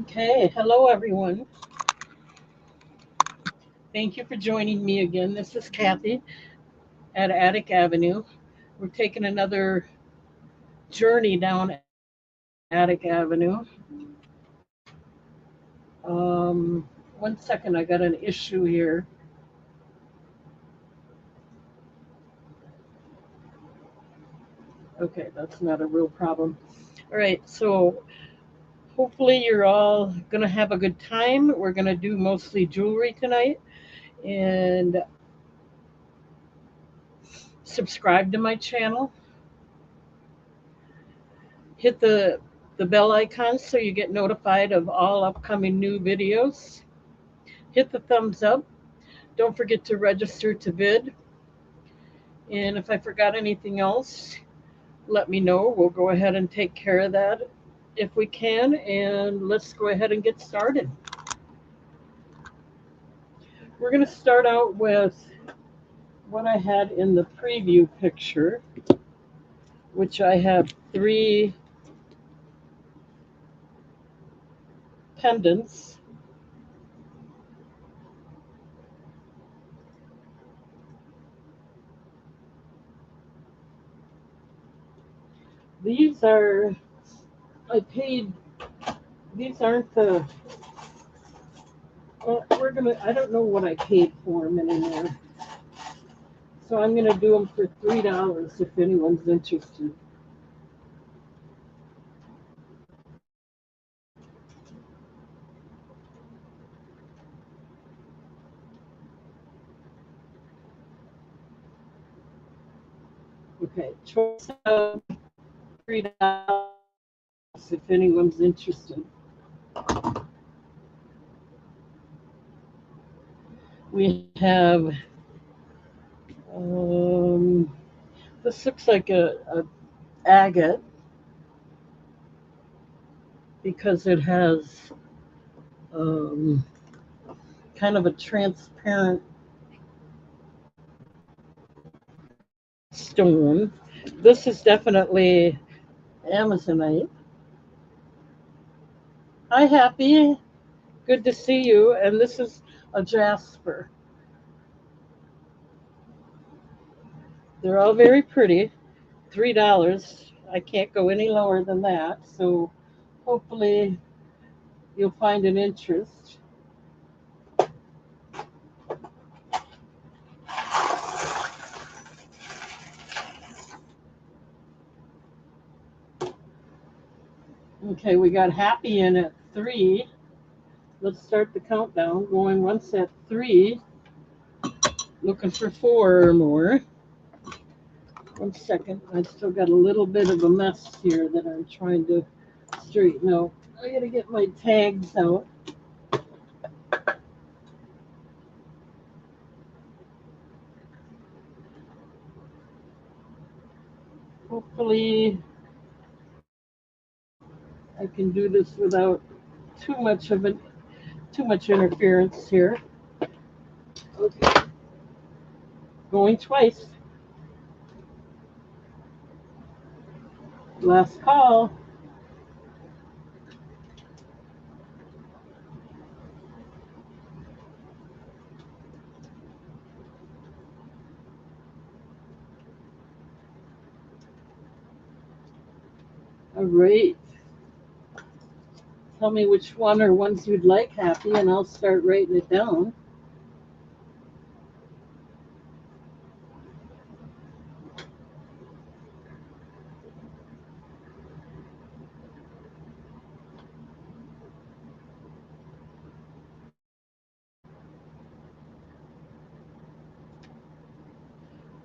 Okay, hello everyone. Thank you for joining me again. This is Kathy at Attic Avenue. We're taking another journey down Attic Avenue. One second, I got an issue here. Okay, that's not a real problem. All right, so hopefully you're all going to have a good time. We're going to do mostly jewelry tonight. And subscribe to my channel. Hit the bell icon so you get notified of all upcoming new videos. Hit the thumbs up. Don't forget to register to bid. And if I forgot anything else, let me know. We'll go ahead and take care of that if we can. And let's go ahead and get started. We're going to start out with what I had in the preview picture, which I have 3 pendants. These are, I paid, these aren't the, I don't know what I paid for them anymore. So I'm going to do them for $3 if anyone's interested. Okay, choice of $3 if anyone's interested. We have, this looks like a agate because it has um, kind of a transparent stone. This is definitely Amazonite. Hi, Happy. Good to see you. And this is a jasper. They're all very pretty. $3. I can't go any lower than that. So hopefully you'll find an interest. Okay, we got Happy in at 3. Let's start the countdown. Going once at 3. Looking for 4 or more. One second. I still got a little bit of a mess here that I'm trying to straighten out. I gotta get my tags out. Hopefully I can do this without too much of an too much interference here. Okay. Going twice. Last call. All right. Tell me which one or ones you'd like, Happy, and I'll start writing it down.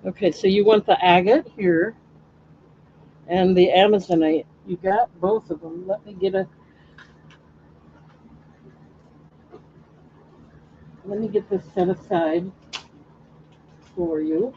Okay, so you want the agate here and the Amazonite. You got both of them. Let me get this set aside for you.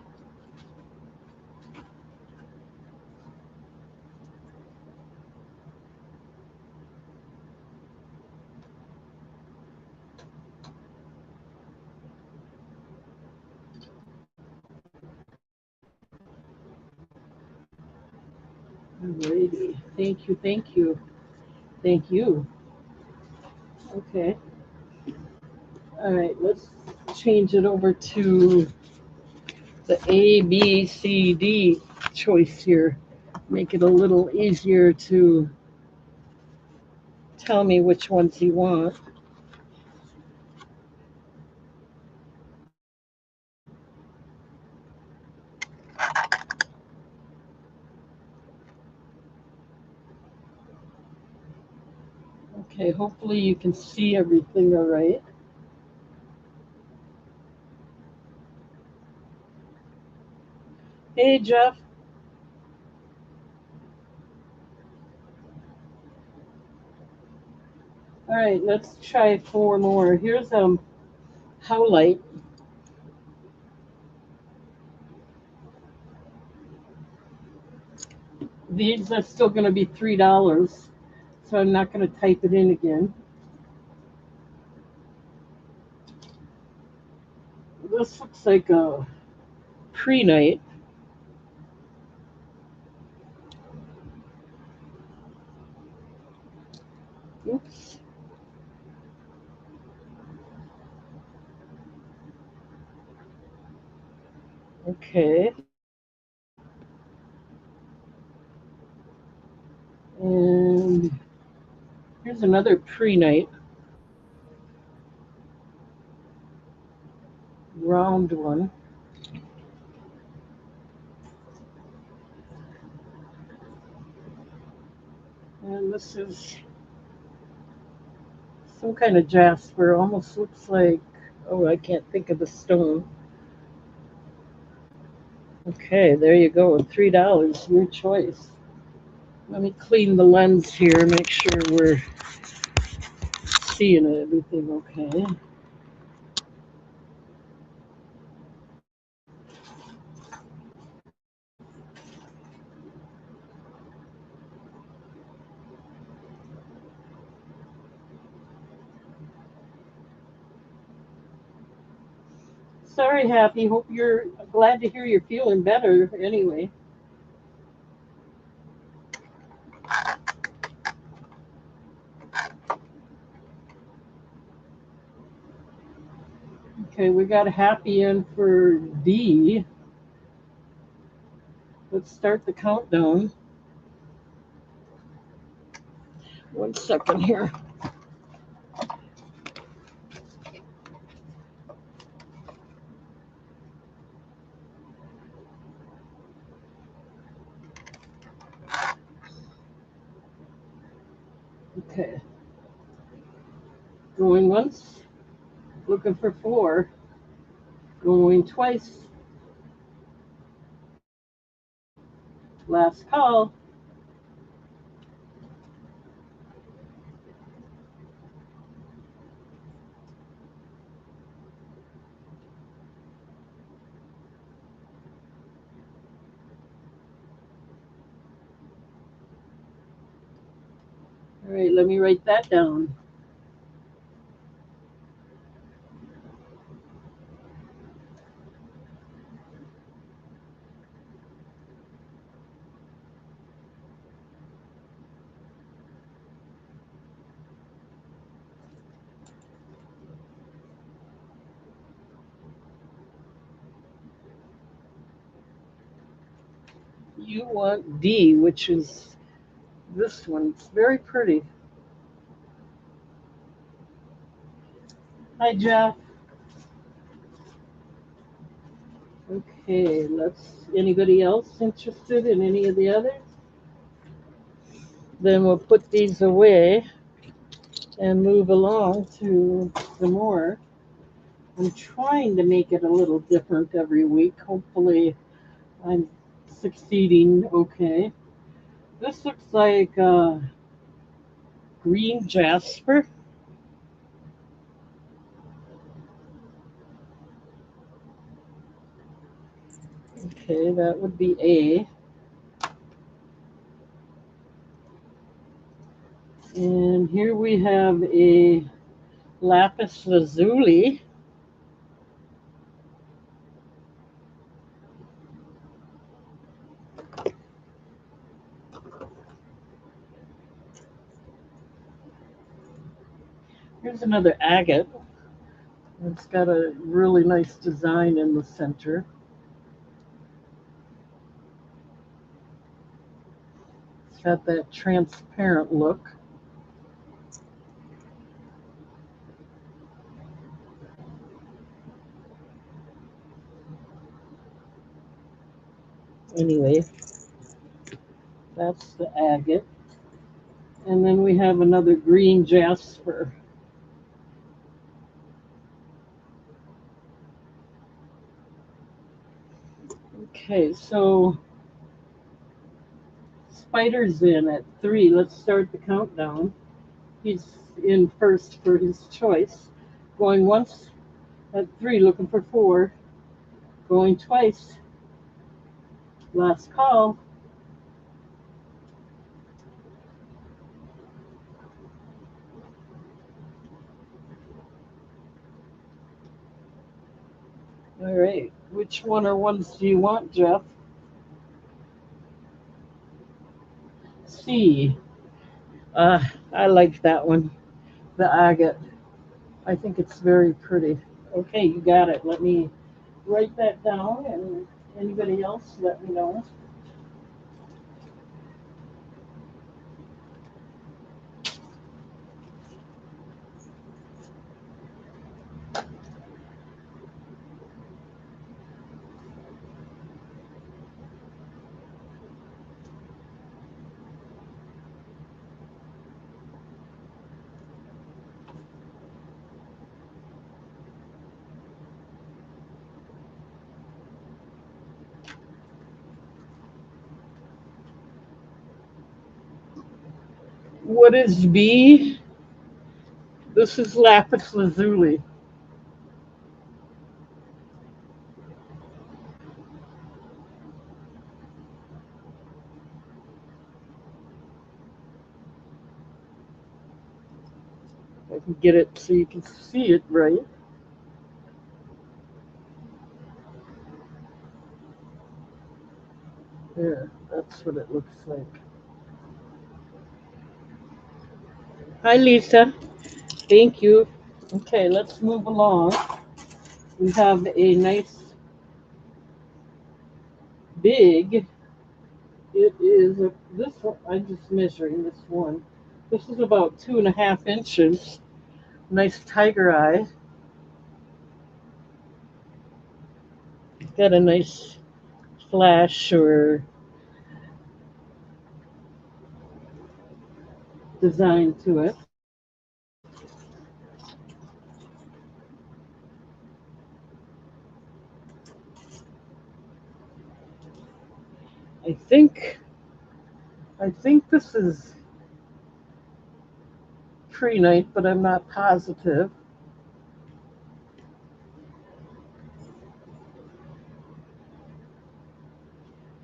Alrighty. Thank you, thank you, thank you. Okay. All right, let's change it over to the A, B, C, D choice here. Make it a little easier to tell me which ones you want. Okay, hopefully you can see everything all right. Hey, Jeff. All right, let's try four more. Here's Howlite. These are still going to be $3, so I'm not going to type it in again. This looks like a pre-night. Oops. Okay. And here's another pre-night. Round one. And this is some kind of jasper. Almost looks like, oh, I can't think of the stone. Okay, there you go. $3, your choice. Let me clean the lens here, make sure we're seeing everything okay. Sorry, Happy. Hope you're glad to hear you're feeling better anyway. Okay, we got Happy in for D. Let's start the countdown. 1 second here. Okay. Going once, looking for 4. Going twice. Last call. All right, let me write that down. You want D, which is this one. It's very pretty. Hi, Jeff. Okay, anybody else interested in any of the others? Then we'll put these away and move along to some more. I'm trying to make it a little different every week. Hopefully, I'm succeeding okay. This looks like green jasper. Okay, that would be A. And here we have a lapis lazuli. Here's another agate. It's got a really nice design in the center. It's got that transparent look. Anyway, that's the agate. And then we have another green jasper. Okay, so Spider's in at 3. Let's start the countdown. He's in first for his choice. Going once at 3, looking for 4. Going twice. Last call. All right. Which one or ones do you want, Jeff? C. I like that one. The agate. I think it's very pretty. Okay, you got it. Let me write that down, and anybody else, let me know. What is B? This is lapis lazuli. I can get it so you can see it right. There, that's what it looks like. Hi, Lisa. Thank you. Okay, let's move along. We have a nice big. It is this one. I'm just measuring this one. This is about 2.5 inches. Nice tiger eye. Got a nice flash or design to it. I think I think this is pre-night, but I'm not positive.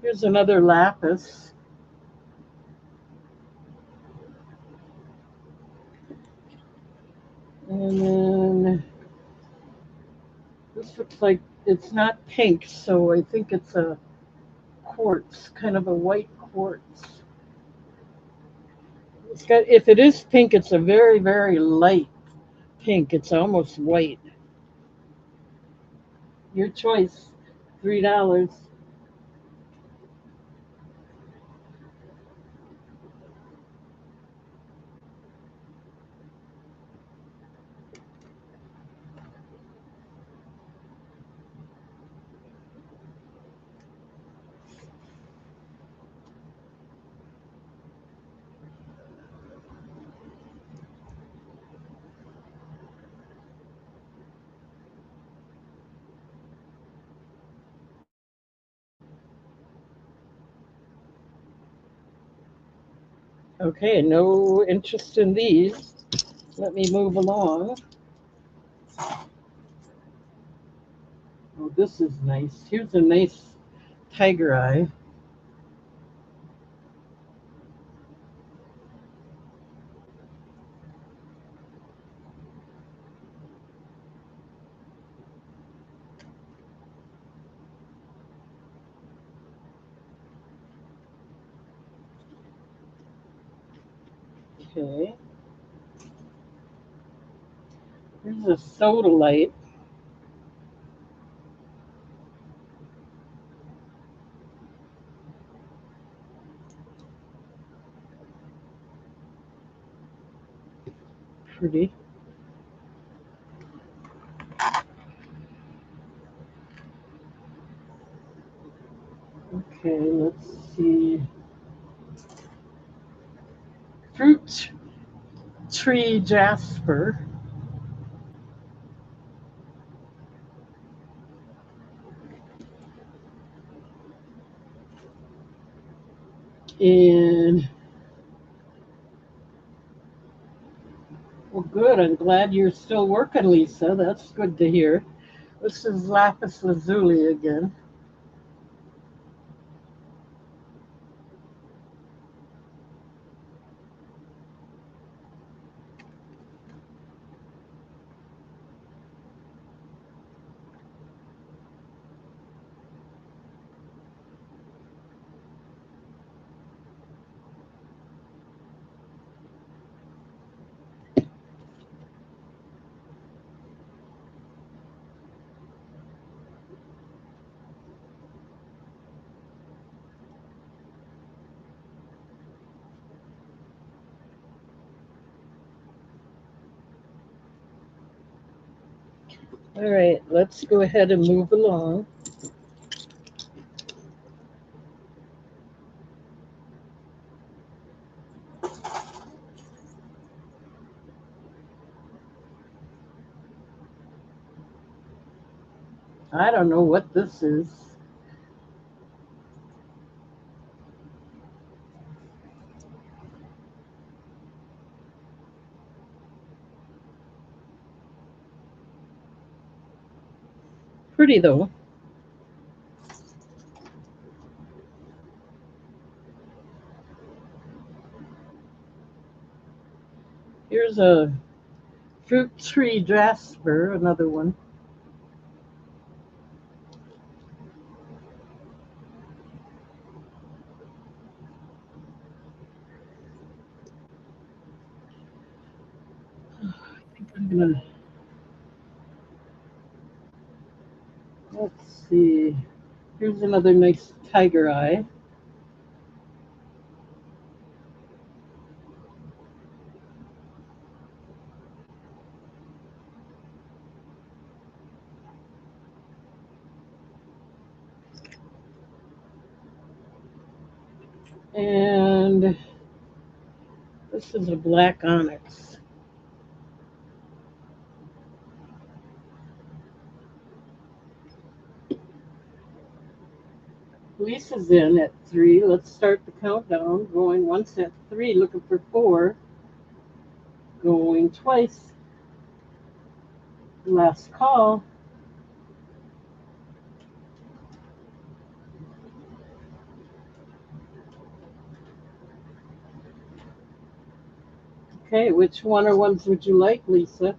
Here's another lapis. And then this looks like it's not pink, so I think it's a quartz, kind of a white quartz. It's got, if it is pink, it's a very, very light pink. It's almost white. Your choice. $3. Okay, no interest in these. Let me move along. Oh, this is nice. Here's a nice tiger eye. Okay. Here's a soda light. Pretty. Okay, let's see. Fruit tree jasper. And, well, good. I'm glad you're still working, Lisa. That's good to hear. This is lapis lazuli again. All right, let's go ahead and move along. I don't know what this is. Pretty though. Here's a fruit tree jasper, another one. I think I'm gonna, let's see. Here's another nice tiger eye. And this is a black onyx. Lisa's in at 3. Let's start the countdown. Going once at 3, looking for 4. Going twice. Last call. Okay, which one or ones would you like, Lisa?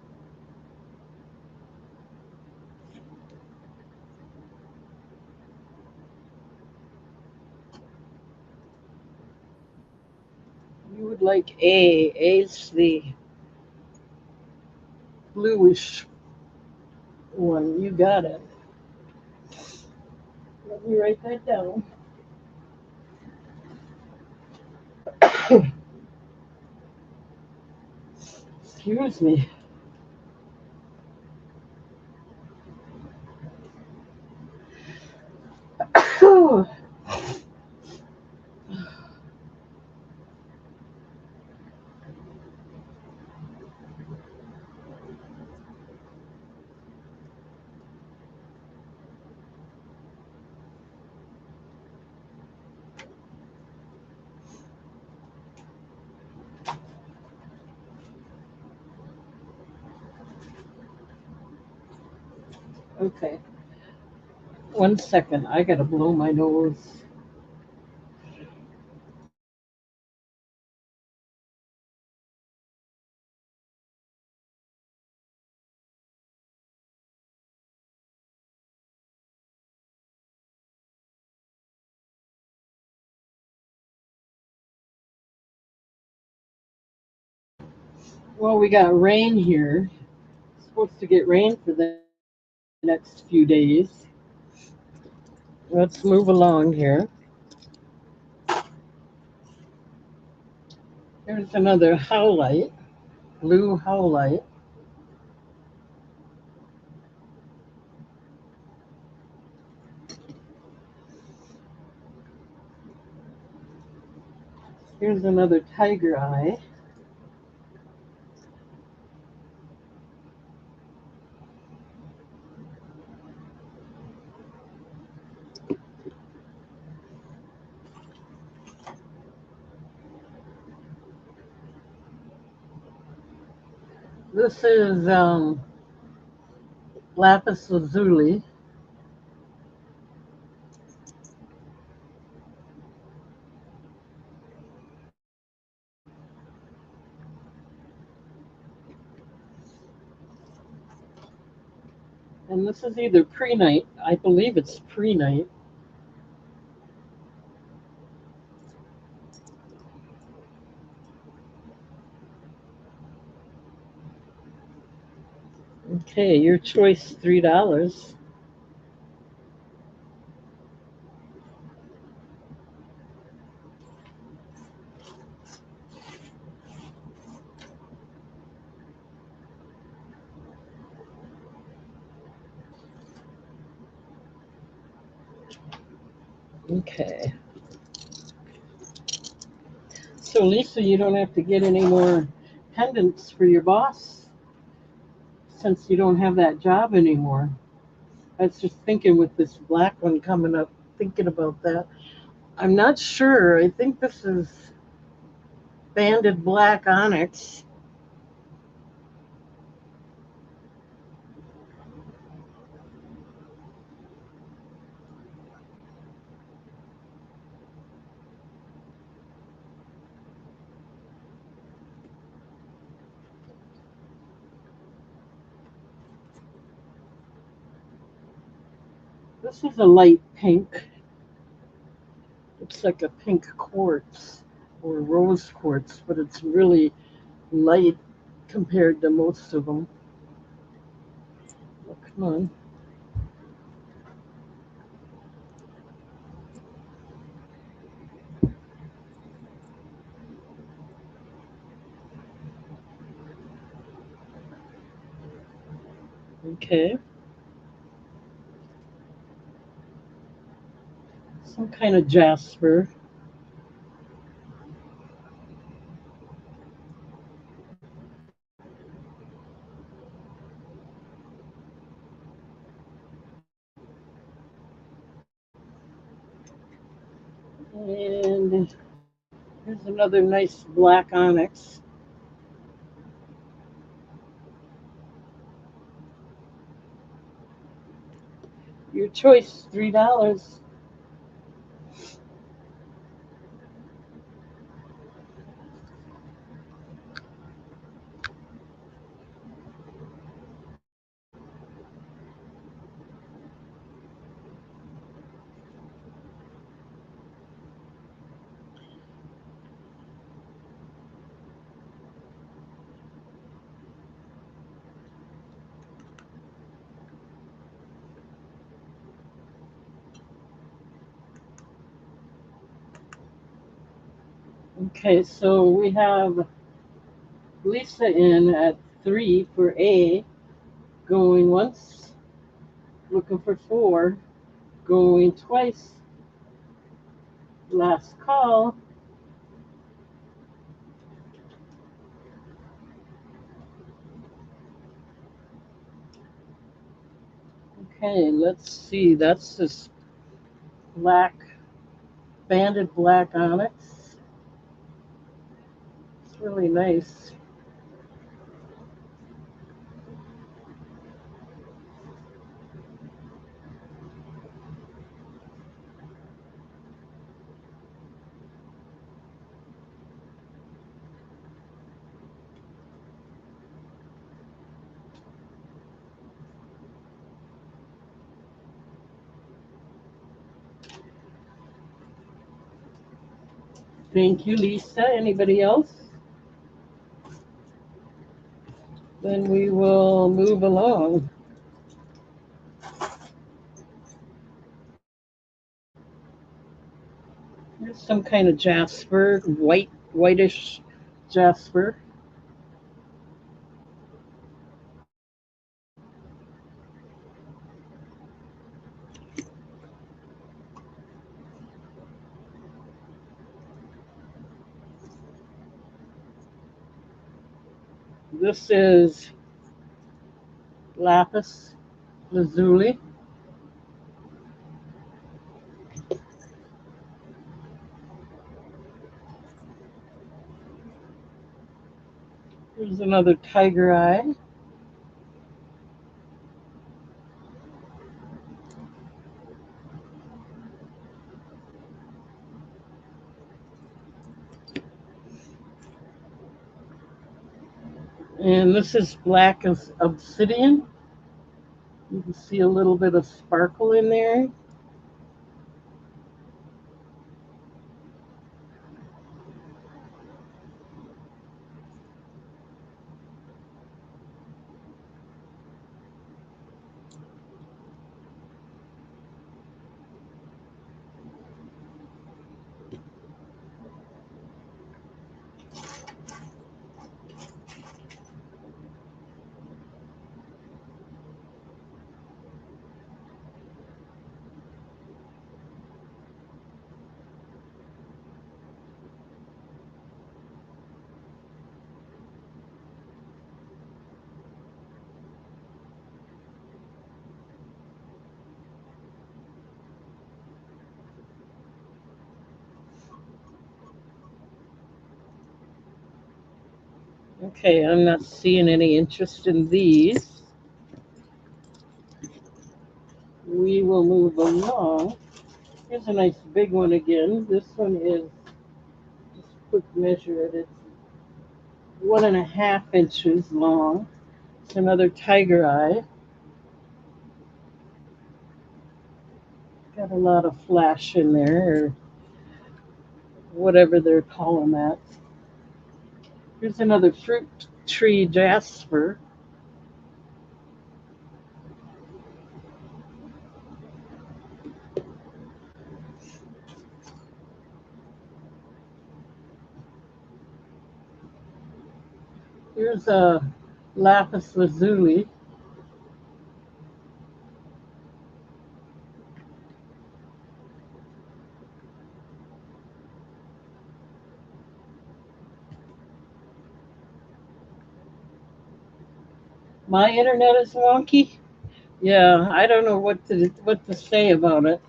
You would like A. A's the bluish one. You got it. Let me write that down. Excuse me. Okay, 1 second. I gotta blow my nose. Well, we got rain here. supposed to get rain for the next few days. Let's move along here. There's another howlite, blue howlite. Here's another tiger eye. This is lapis lazuli. And this is either pre-night. I believe it's pre-night. Okay, your choice, $3. Okay. So Lisa, you don't have to get any more pendants for your boss since you don't have that job anymore. I was just thinking with this black one coming up, thinking about that. I'm not sure. I think this is banded black onyx. This is a light pink. It's like a pink quartz or rose quartz, but it's really light compared to most of them. Oh, come on. Okay. Some kind of jasper. And here's another nice black onyx. Your choice, $3. Okay, so we have Lisa in at 3 for A, going once, looking for 4, going twice. Last call. Okay, let's see. That's this black, banded black onyx. It's really nice. Thank you, Lisa. Anybody else? And we will move along. There's some kind of jasper, whitish jasper. This is lapis lazuli. Here's another tiger eye. And this is black as obsidian. You can see a little bit of sparkle in there. Okay, I'm not seeing any interest in these. We will move along. Here's a nice big one again. This one is, just quick measure it, it's 1.5 inches long. It's another tiger eye. Got a lot of flash in there, or whatever they're calling that. Here's another fruit tree jasper. Here's a lapis lazuli. My internet is wonky. Yeah, I don't know what to say about it.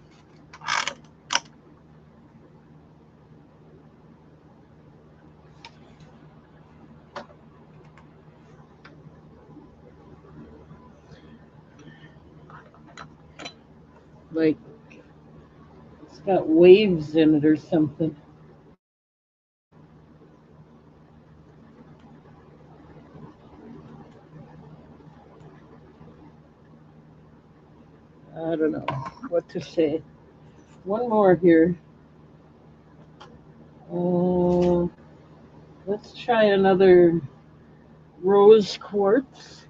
Like, it's got waves in it or something. I don't know what to say. One more here. Uh, let's try another rose quartz.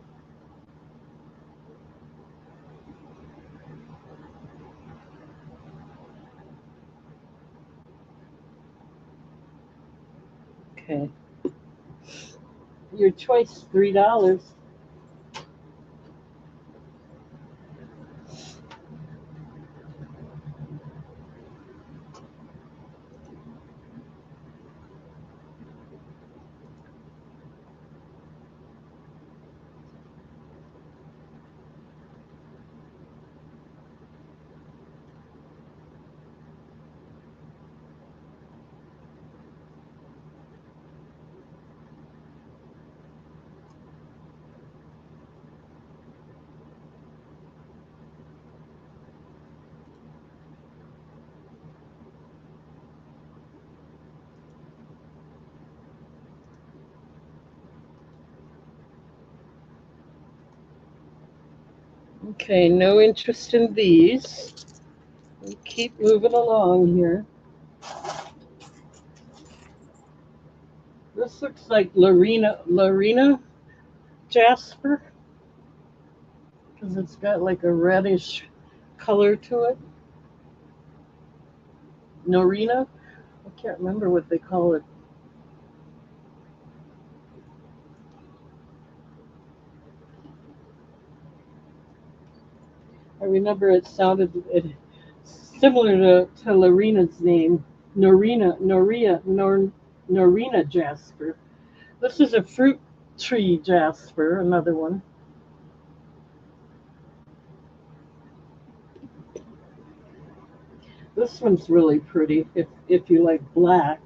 Okay. Your choice, $3. Okay, no interest in these. We keep moving along here. This looks like Larina. jasper because it's got like a reddish color to it. Norina, I can't remember what they call it. I remember it sounded similar to Lorina's name, Norina jasper. This is a fruit tree jasper, another one. This one's really pretty if you like black.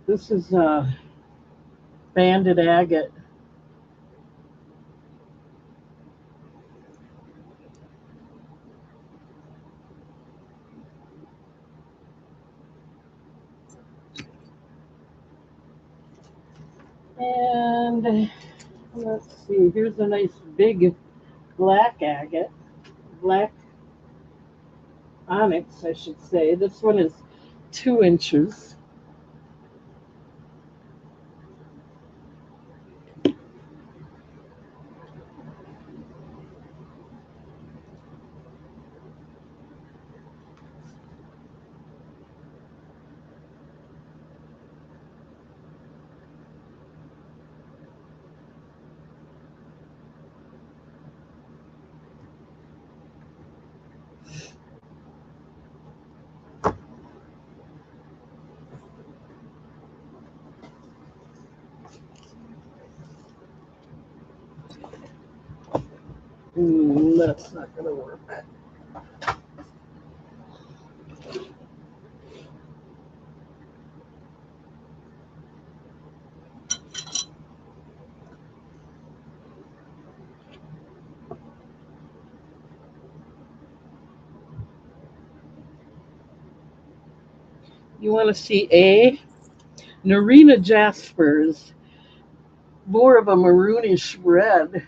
This is banded agate. And let's see, here's a nice big black agate, black onyx, I should say. This one is 2 inches. That's not going to work. You want to see A? Norina jaspers, more of a maroonish red.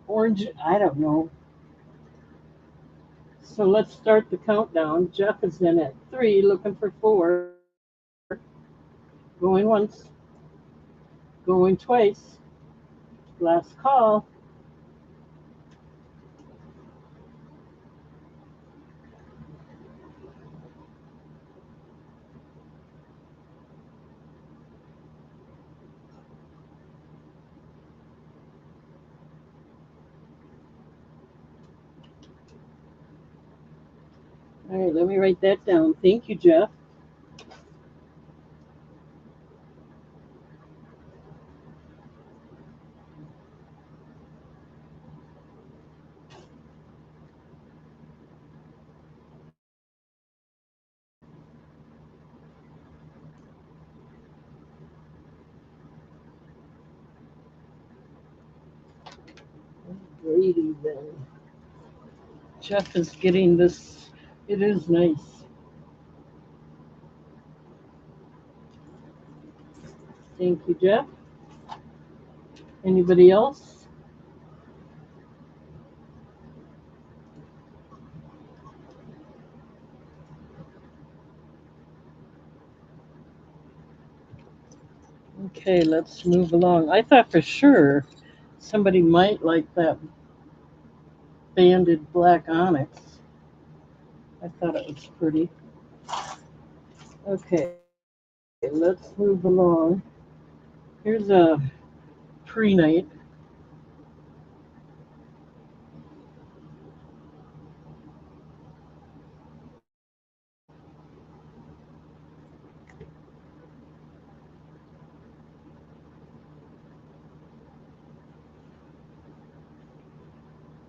Orange, I don't know. So let's start the countdown. Jeff is in at 3, looking for 4. Going once, going twice. Last call. All right, let me write that down. Thank you, Jeff. Grady then. Jeff is getting this. It is nice. Thank you, Jeff. Anybody else? Okay, let's move along. I thought for sure somebody might like that banded black onyx. I thought it was pretty. Okay, let's move along. Here's a pre-night.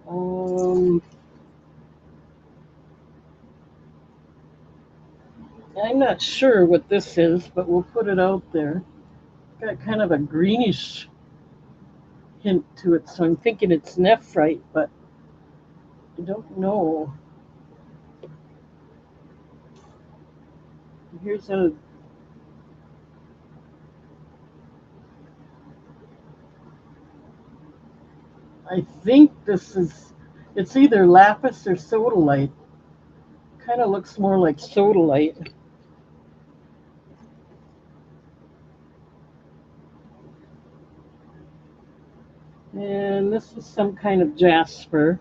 Um, I'm not sure what this is, but we'll put it out there. Got kind of a greenish hint to it, so I'm thinking it's nephrite, but I don't know. Here's a I think it's either lapis or sodalite. Kind of looks more like sodalite. And this is some kind of jasper.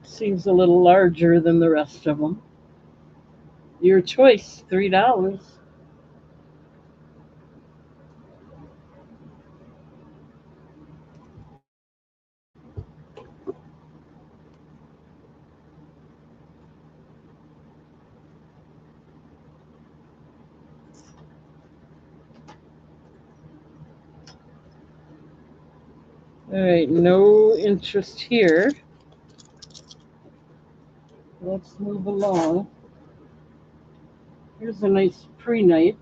Seems a little larger than the rest of them. Your choice, $3. All right, no interest here. Let's move along. Here's a nice prehnite.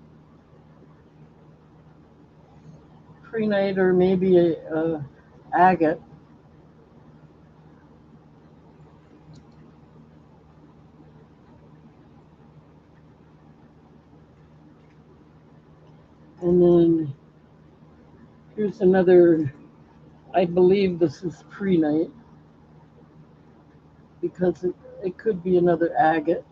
Prehnite or maybe a agate. And then here's another, I believe this is prehnite because it could be another agate.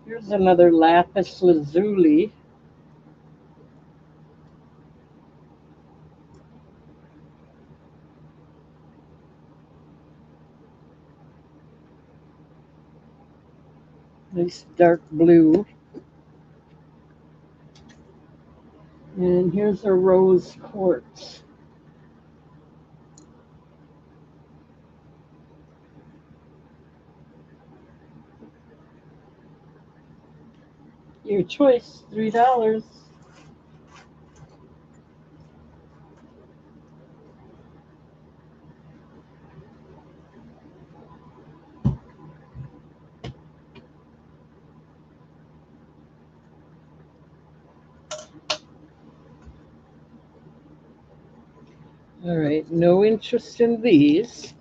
Here's another lapis lazuli. Nice dark blue. And here's a rose quartz. Your choice, $3. All right, no interest in these.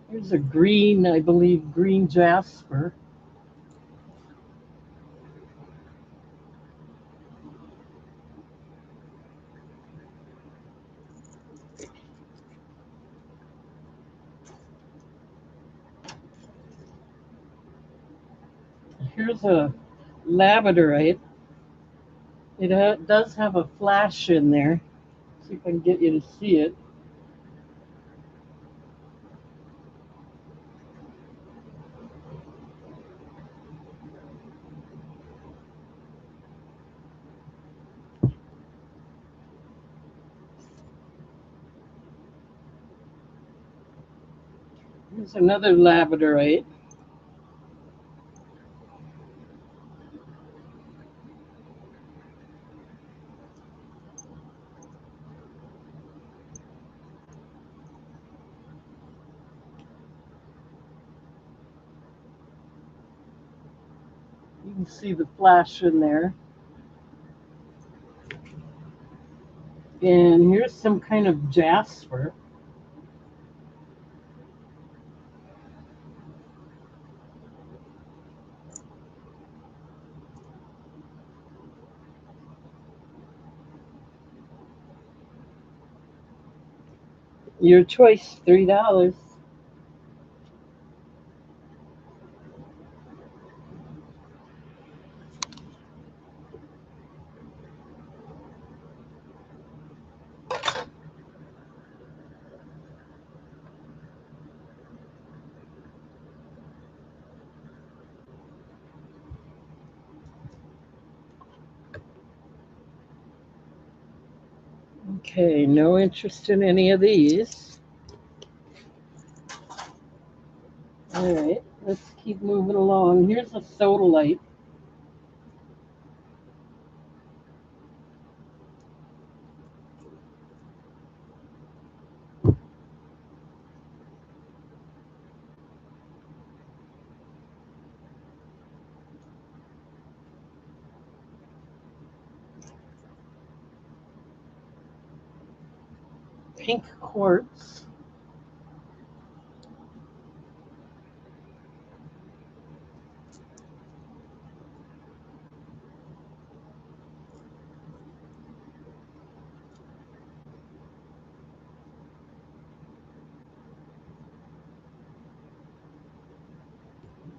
Here's a green, I believe, green jasper. Here's a labradorite. It does have a flash in there. See if I can get you to see it. Here's another labradorite. You can see the flash in there. And here's some kind of jasper. Your choice, $3. Okay, no interest in any of these. All right, Let's keep moving along. Here's a sodalite. Pink quartz.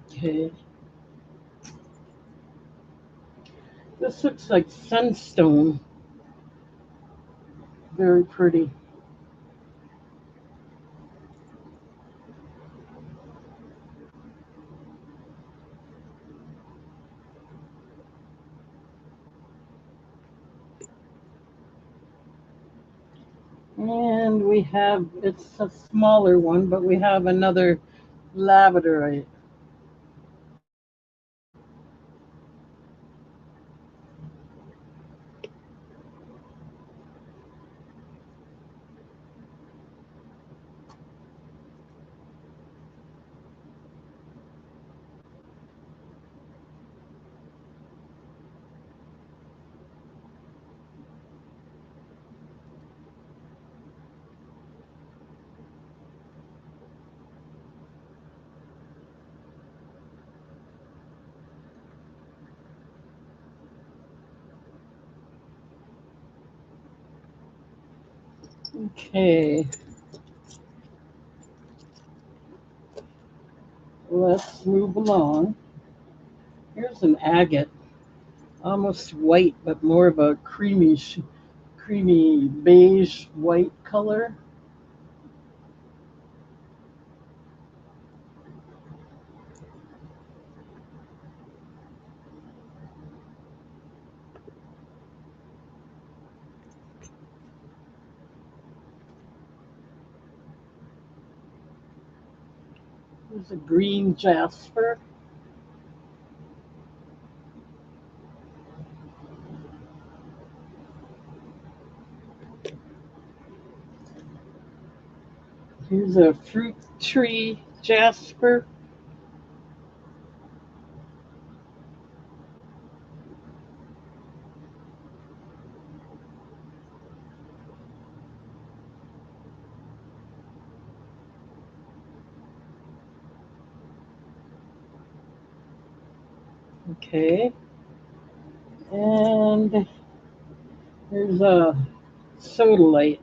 Okay. This looks like sunstone. Very pretty. And we have, it's a smaller one, but we have another labradorite. Okay. Let's move along. Here's an agate, almost white, but more of a creamy beige white color. Here's a green jasper. Here's a fruit tree jasper. Okay. And here's a sodalite.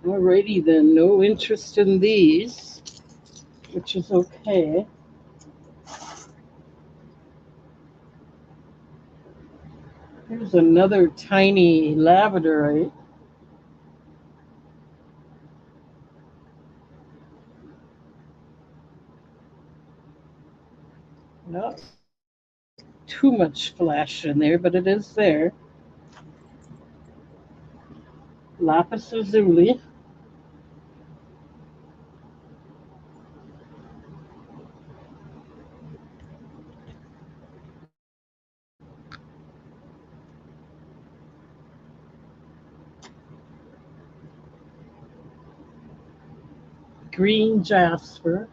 Alrighty then, no interest in these, which is okay. Here's another tiny labradorite. Not too much flash in there, but it is there. Lapis lazuli. Green jasper.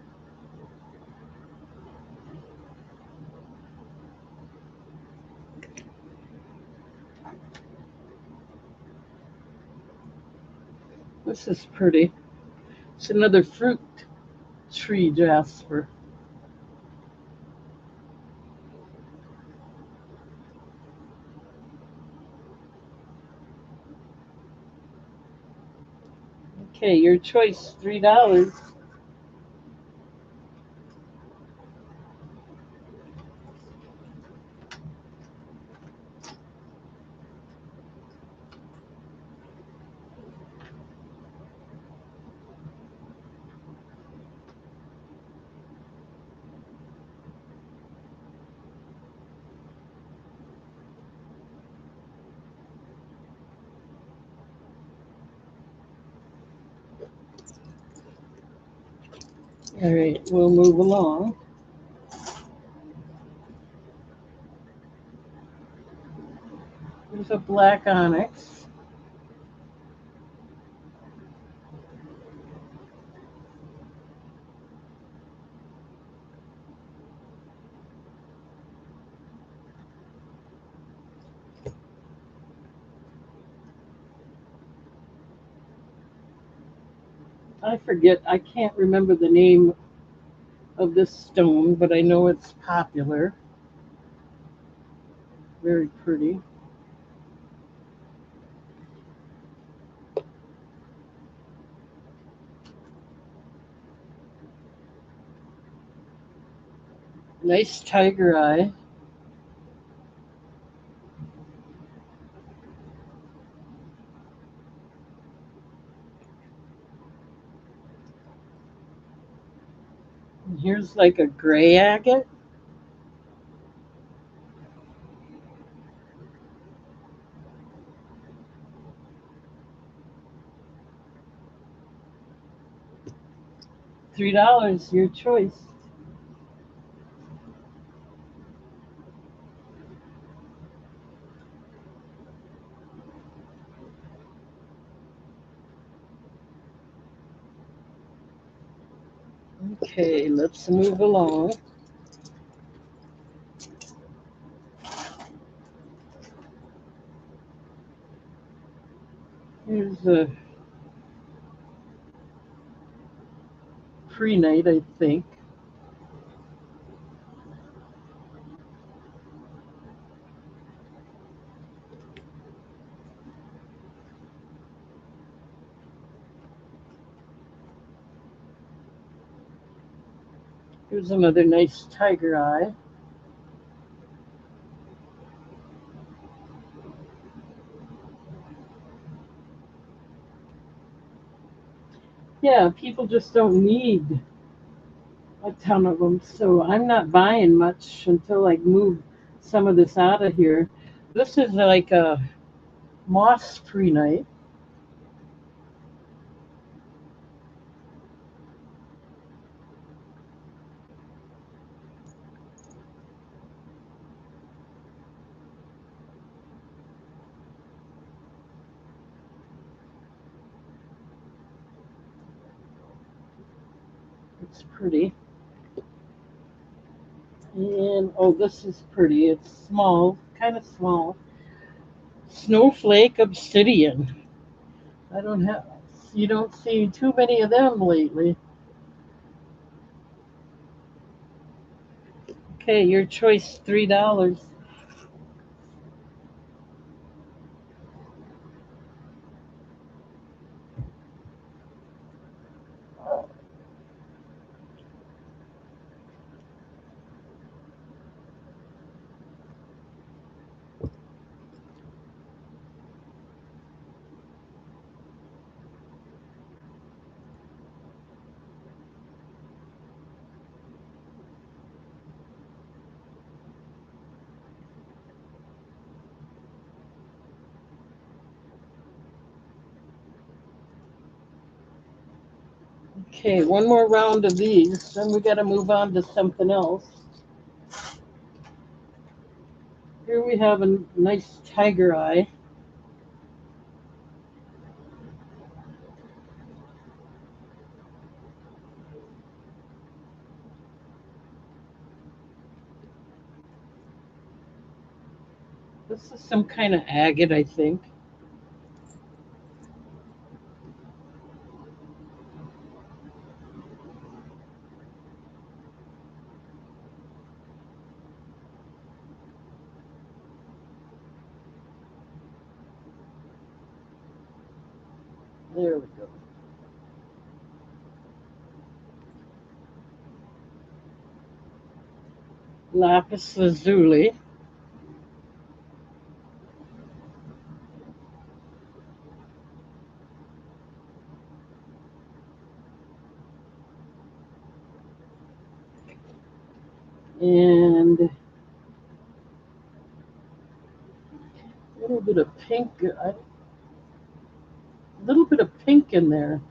This is pretty. It's another fruit tree jasper. Okay, your choice, $3. All right, we'll move along. There's a black onyx. I can't remember the name of this stone, but I know it's popular. Very pretty. Nice tiger eye. And here's like a gray agate. $3, your choice. Okay, let's move along. Here's a pre-night, I think. Here's another nice tiger eye. Yeah, people just don't need a ton of them, so I'm not buying much until I move some of this out of here. This is like a moss pre-night. It's pretty. And oh, this is pretty. It's small, kind of small. Snowflake obsidian. I don't have. You don't see too many of them lately. Okay, your choice, $3. Okay, one more round of these, then we got to move on to something else. Here we have a nice tiger eye. This is some kind of agate, I think. There we go. Lapis lazuli. And a little bit of pink, a little bit of pink in there.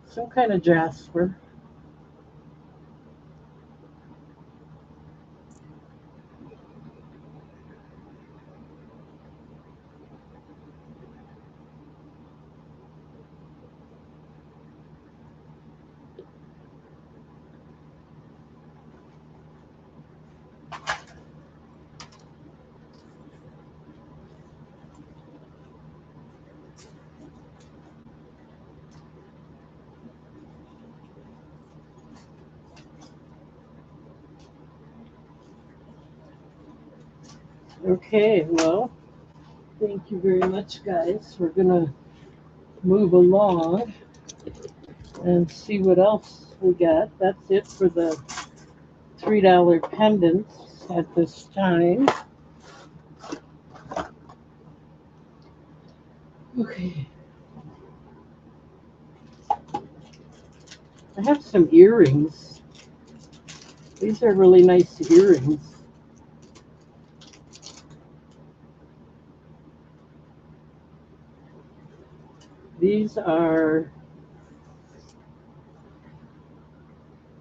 Some kind of jasper. Okay, well, thank you very much, guys. We're gonna move along and see what else we got. That's it for the $3 pendants at this time. Okay. I have some earrings. These are really nice earrings. These are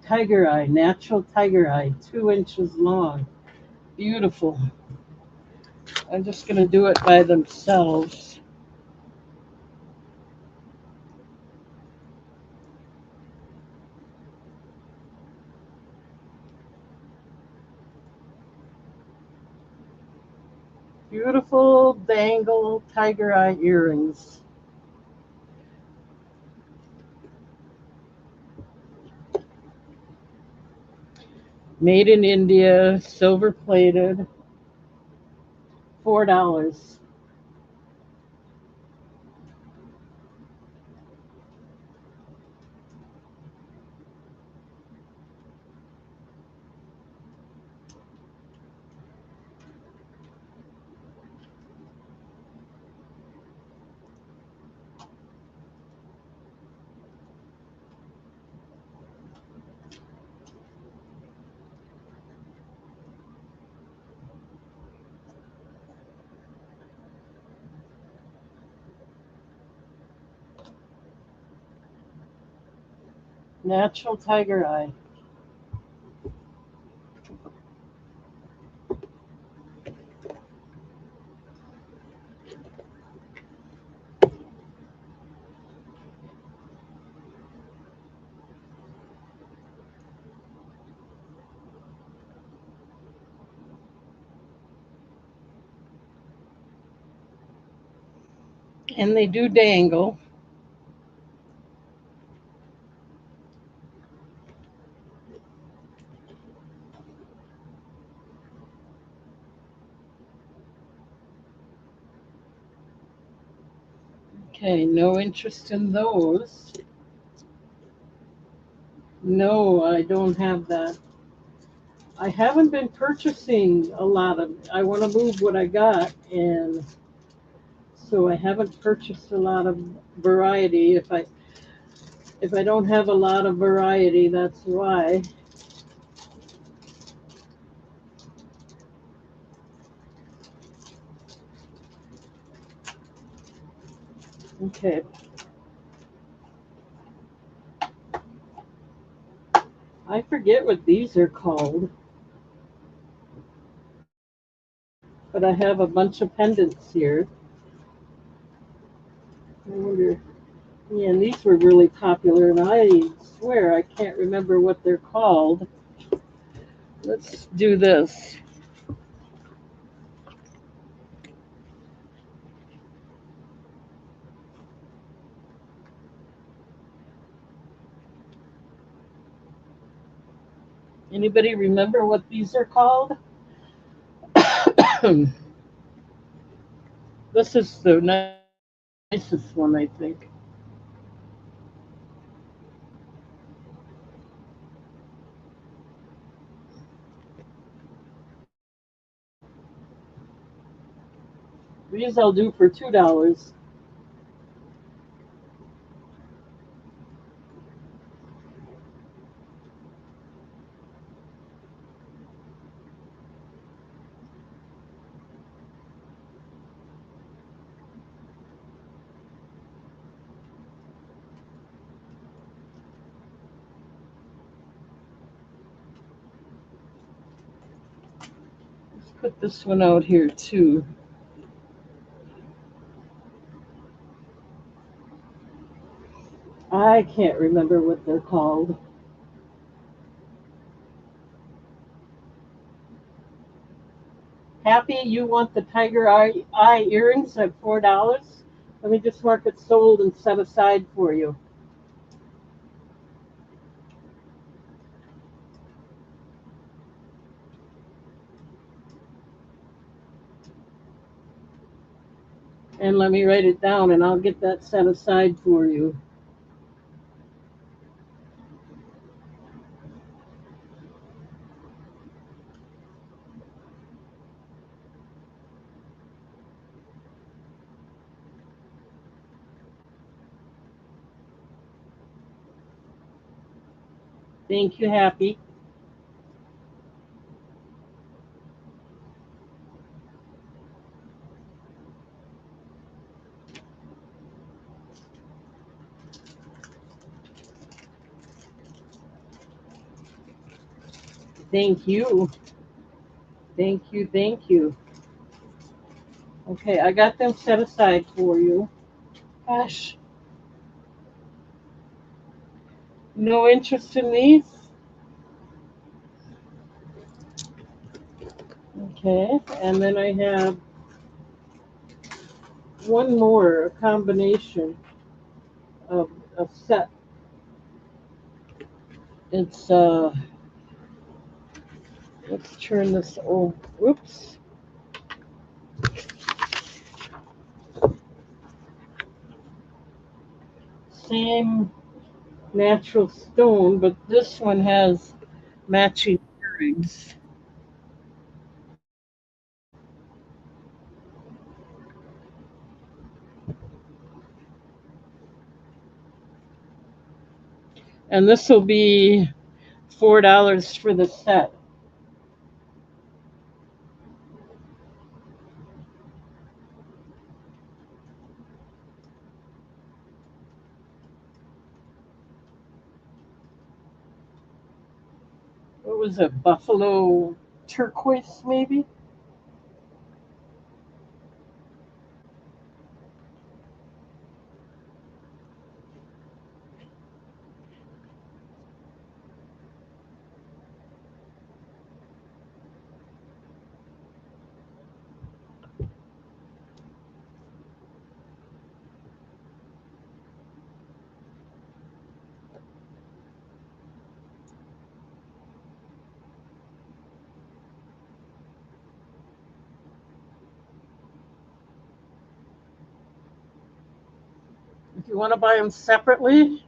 tiger eye, natural tiger eye, 2 inches long. Beautiful. I'm just going to do it by themselves. Beautiful bangle tiger eye earrings. Made in India, silver plated, $4. Natural tiger eye. And they do dangle. Okay, no interest in those. No, I don't have that. I haven't been purchasing a lot of. I want to move what I got, and so I haven't purchased a lot of variety. If I don't have a lot of variety, that's why. Okay. I forget what these are called, but I have a bunch of pendants here. I wonder. Yeah, and these were really popular, and I swear I can't remember what they're called. Let's do this. Anybody remember what these are called? This is the nicest one, I think. These I'll do for $2. Let's put this one out here too. I can't remember what they're called. Happy, you want the tiger eye earrings at $4? Let me just mark it sold and set aside for you. And let me write it down and I'll get that set aside for you. Thank you, Happy. Thank you. Thank you. Thank you. Okay, I got them set aside for you. Gosh, no interest in these? Okay, and then I have one more, a combination of a set. It's let's turn this over. Oops. Same natural stone, but this one has matching earrings. And this will be $4 for the set. What was it? Buffalo turquoise, maybe? If you want to buy them separately,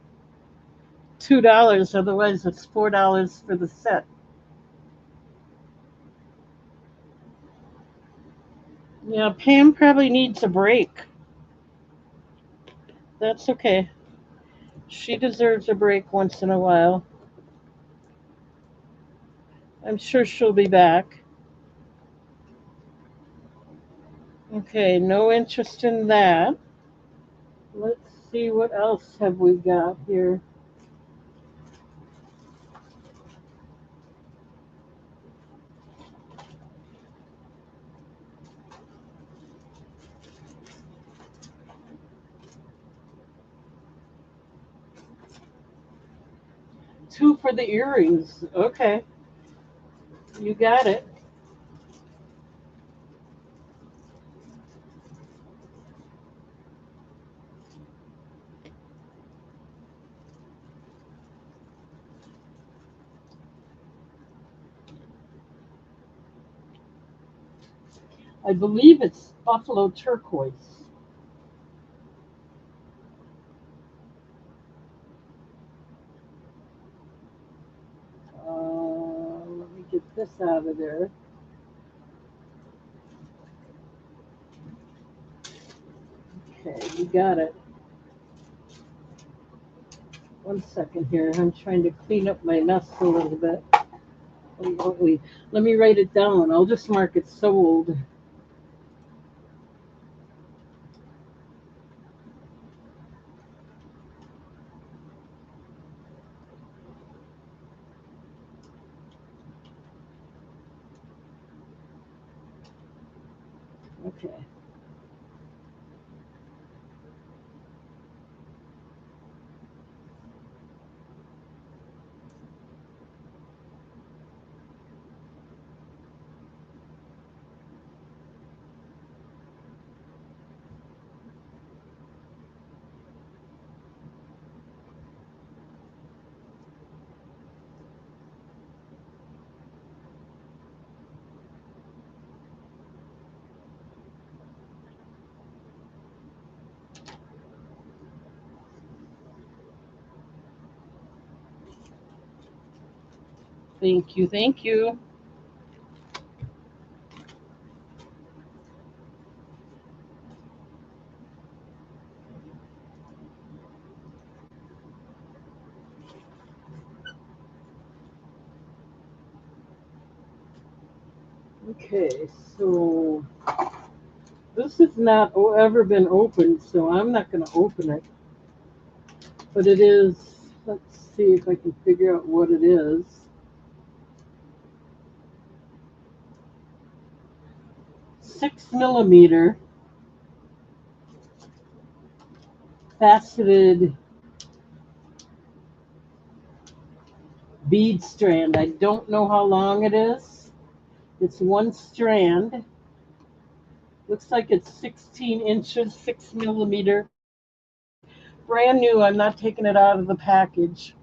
$2. Otherwise, it's $4 for the set. Yeah, Pam probably needs a break. That's okay. She deserves a break once in a while. I'm sure she'll be back. Okay, no interest in that. Let's see what else have we got here. Two for the earrings. Okay, you got it. I believe it's buffalo turquoise. Let me get this out of there. Okay, you got it. One second here. I'm trying to clean up my mess a little bit. Let me write it down. I'll just mark it sold. Okay. Thank you, thank you. Okay, so this has not ever been opened, so I'm not going to open it. But it is, let's see if I can figure out what it is. 6 millimeter faceted bead strand. I don't know how long it is. It's one strand. Looks like it's 16 inches, 6 millimeter. Brand new. I'm not taking it out of the package.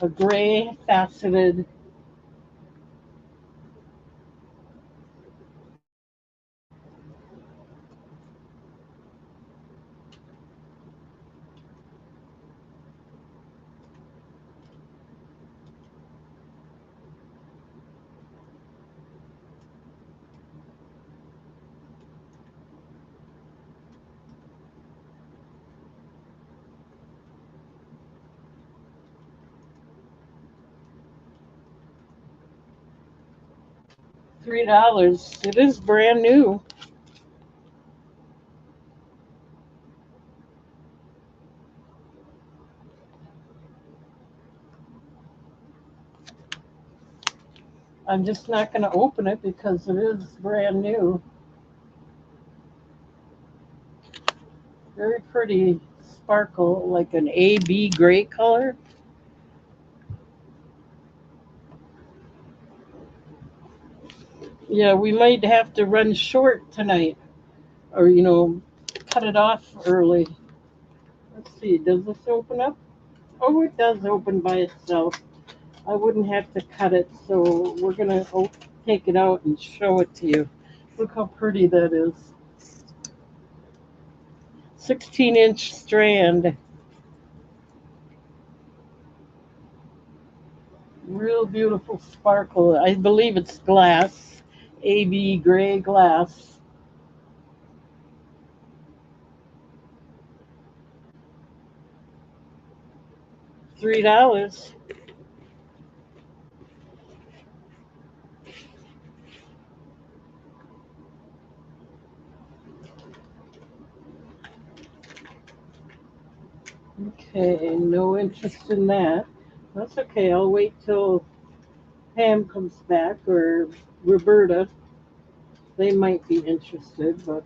A gray faceted $3. It is brand new. I'm just not going to open it because it is brand new. Very pretty sparkle, like an AB gray color. Yeah, we might have to run short tonight or, cut it off early. Let's see, does this open up? Oh, it does open by itself. I wouldn't have to cut it, so we're going to take it out and show it to you. Look how pretty that is. 16-inch strand. Real beautiful sparkle. I believe it's glass, AB gray glass. $3. Okay, no interest in that. That's okay. I'll wait till Pam comes back or Roberta. They might be interested, but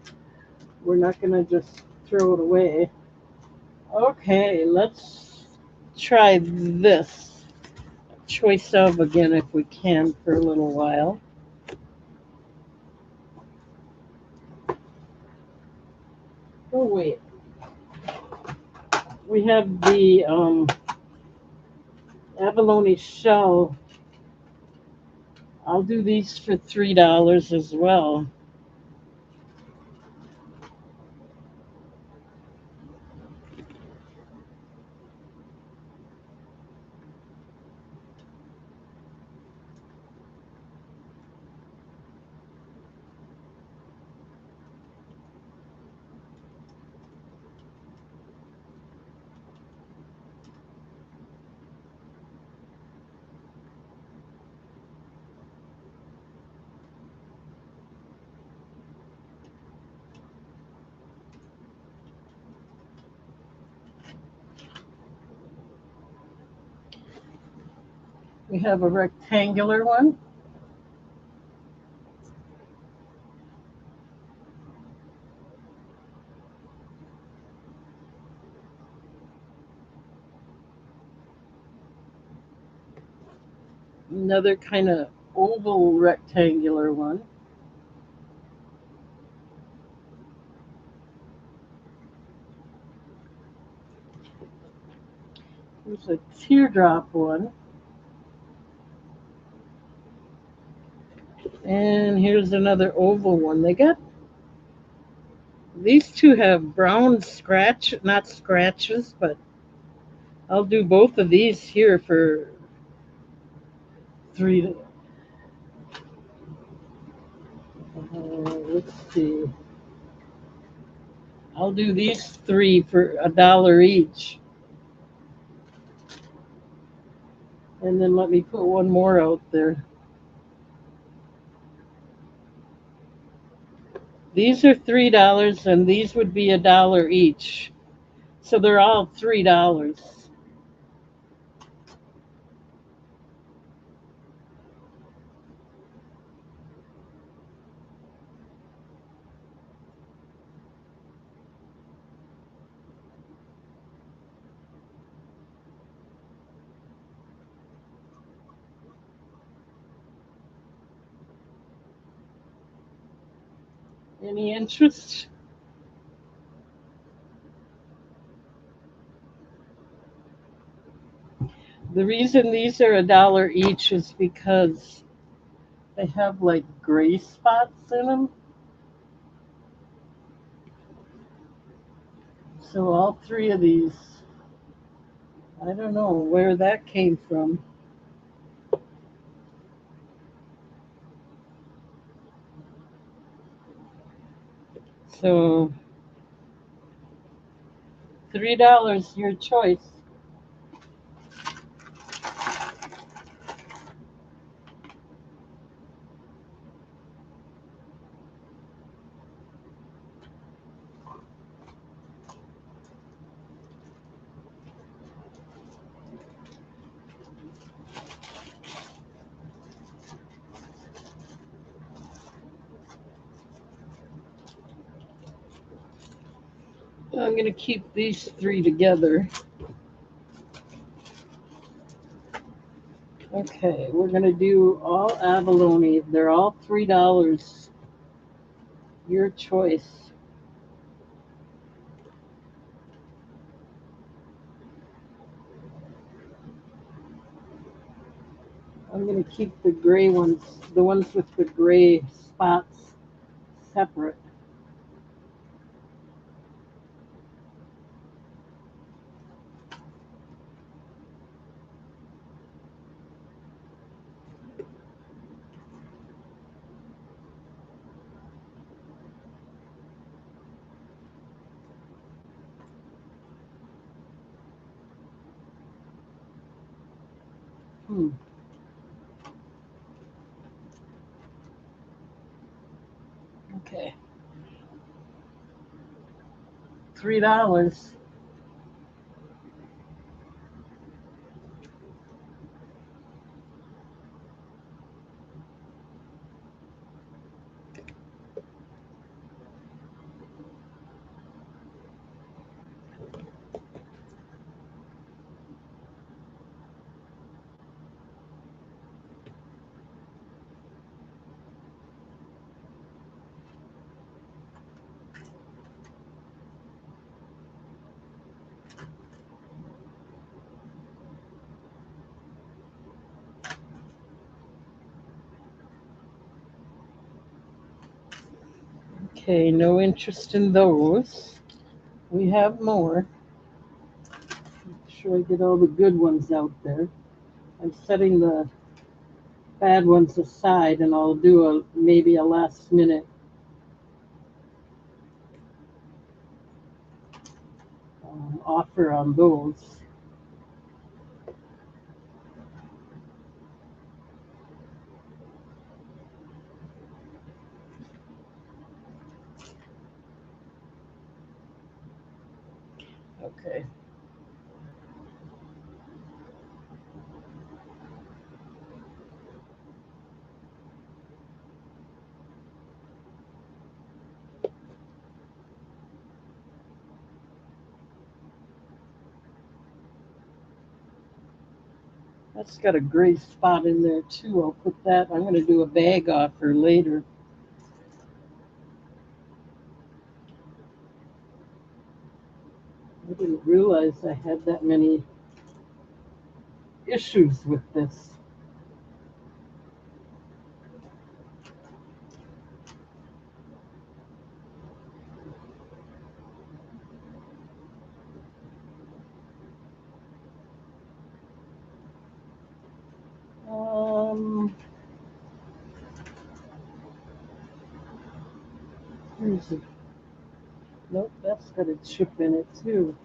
we're not going to just throw it away. Okay, let's try this choice of again if we can for a little while. Oh, wait. We have the abalone shell. I'll do these for $3 as well. We have a rectangular one. Another kind of oval rectangular one. There's a teardrop one. And here's another oval one. These two have brown not scratches, but I'll do both of these here for three. Let's see. I'll do these three for $1 each. And then let me put one more out there. These are $3 and these would be $1 each. So they're all $3. Any interest? The reason these are $1 each is because they have like gray spots in them. So all three of these, I don't know where that came from. So $3, your choice. I'm going to keep these three together. Okay, we're going to do all abalone. They're all $3. Your choice. I'm going to keep the gray ones, the ones with the gray spots, separate. Hmm. Okay. $3. Okay, no interest in those. We have more. Make sure I get all the good ones out there. I'm setting the bad ones aside and I'll do maybe a last minute offer on those. Okay. That's got a gray spot in there too. I'll put that. I'm going to do a bag offer later. I didn't realize I had that many issues with this. Where's it? Nope, that's got a chip in it too.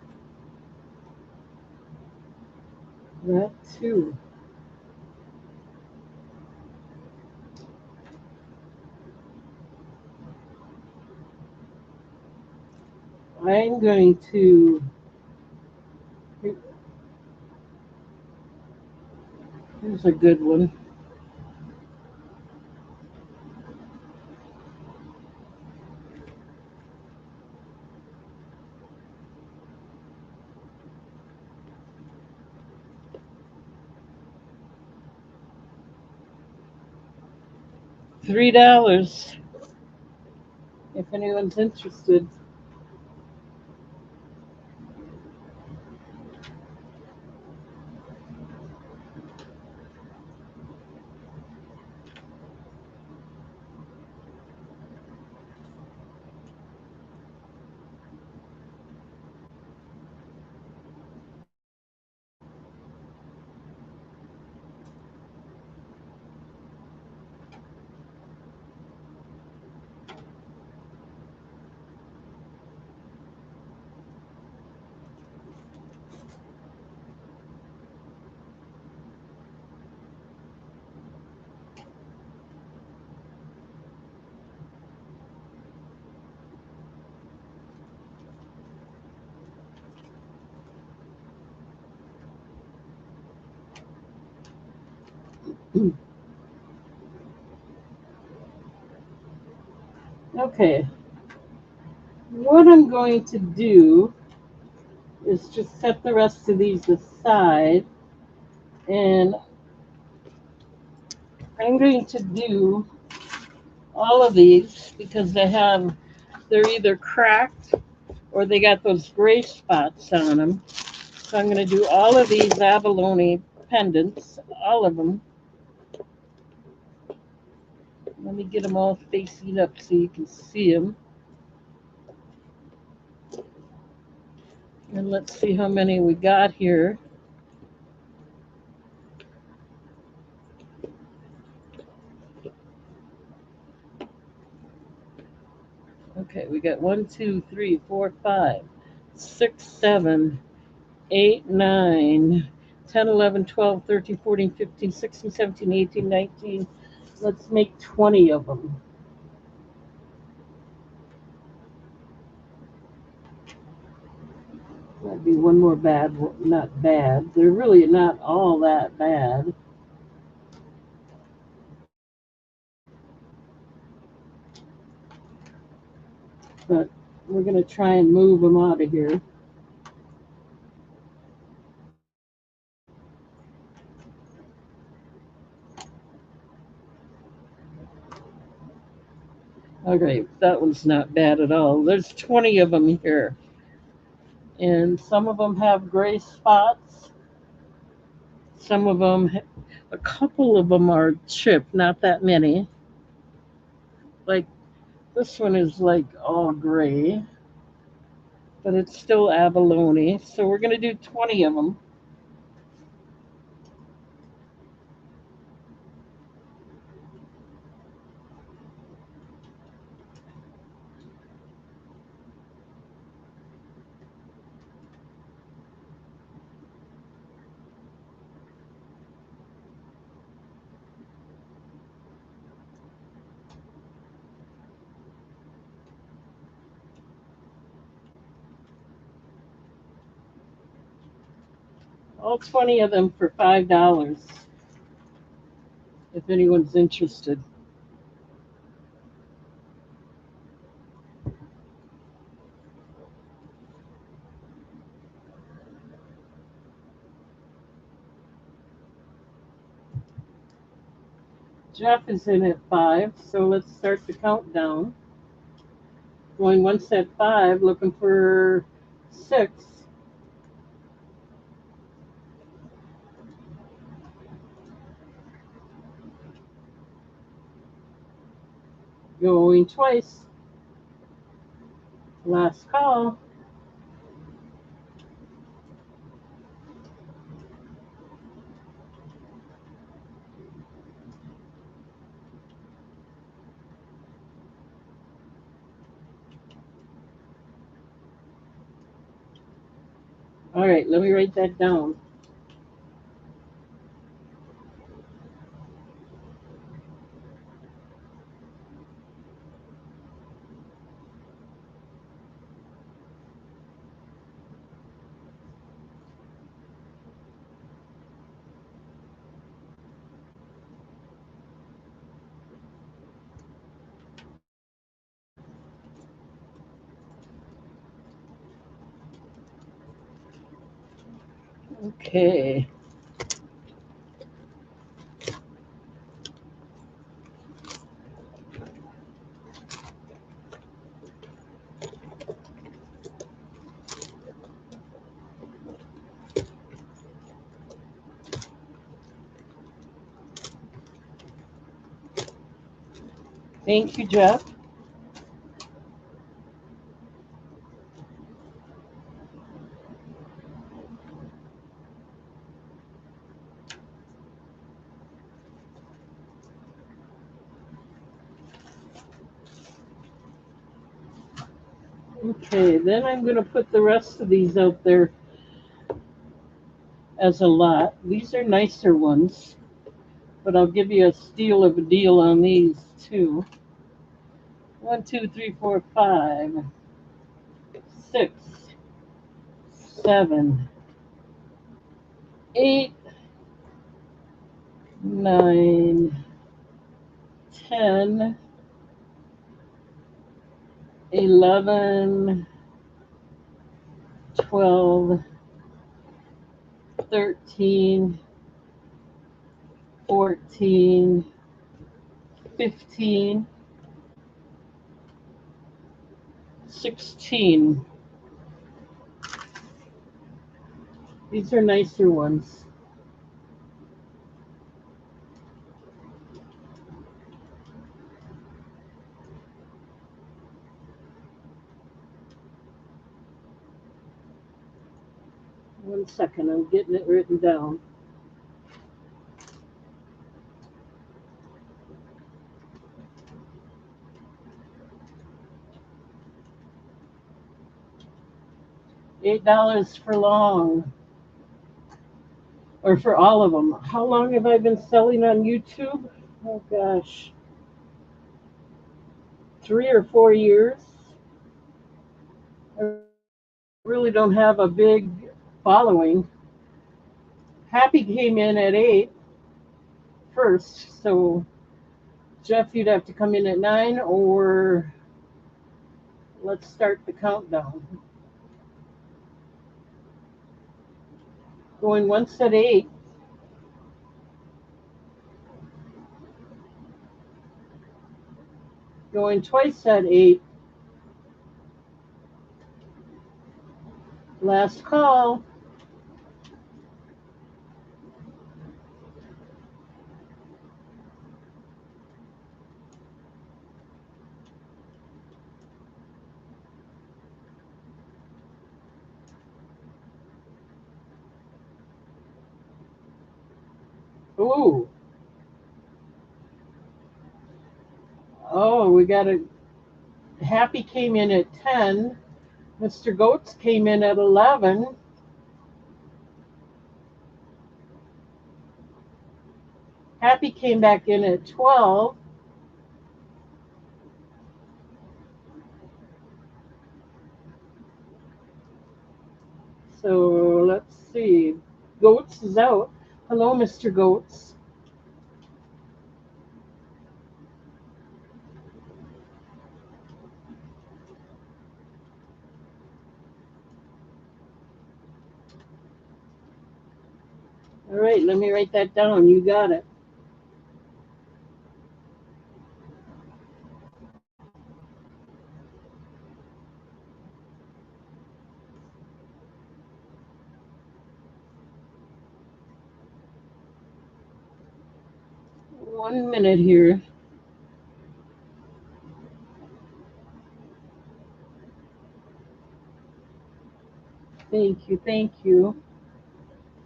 That too. I'm going to. Here's a good one. $3 if anyone's interested. Okay, what I'm going to do is just set the rest of these aside, and I'm going to do all of these because they're either cracked or they got those gray spots on them. So I'm going to do all of these abalone pendants, all of them. Let me get them all facing up so you can see them. And let's see how many we got here. Okay, we got 1, 2, 3, 4, 5, 6, 7, 8, 9, 10, 11, 12, 13, 14, 15, 16, 17, 18, 19. Let's make 20 of them. That'd be one more bad, not bad. They're really not all that bad. But we're going to try and move them out of here. Okay, that one's not bad at all. There's 20 of them here. And some of them have gray spots. Some of them, a couple of them are chipped, not that many. Like this one is like all gray, but it's still abalone. So we're going to do 20 of them. All 20 of them for $5 if anyone's interested. Jeff is in at 5, so let's start the countdown. Going once at 5, looking for 6. Going twice. Last call. All right, let me write that down. Okay. Thank you, Jeff. Okay, then I'm going to put the rest of these out there as a lot. These are nicer ones, but I'll give you a steal of a deal on these too. 1, 2, 3, 4, 5, 6, 7, 8, 9, 10, 11, 12, 13, 14, 15, 16. These are nicer ones. One second, I'm getting it written down. $8 for long, or for all of them. How long have I been selling on YouTube? Oh gosh, 3 or 4 years. I really don't have a big following. Happy came in at 8 first, so Jeff, you'd have to come in at 9, or let's start the countdown. Going once at 8. Going twice at 8. Last call. Ooh. Oh, we got a Happy came in at 10. Mr. Goats came in at 11. Happy came back in at 12. So let's see. Goats is out. Hello, Mr. Goats. All right, let me write that down. You got it. One minute here. Thank you, thank you.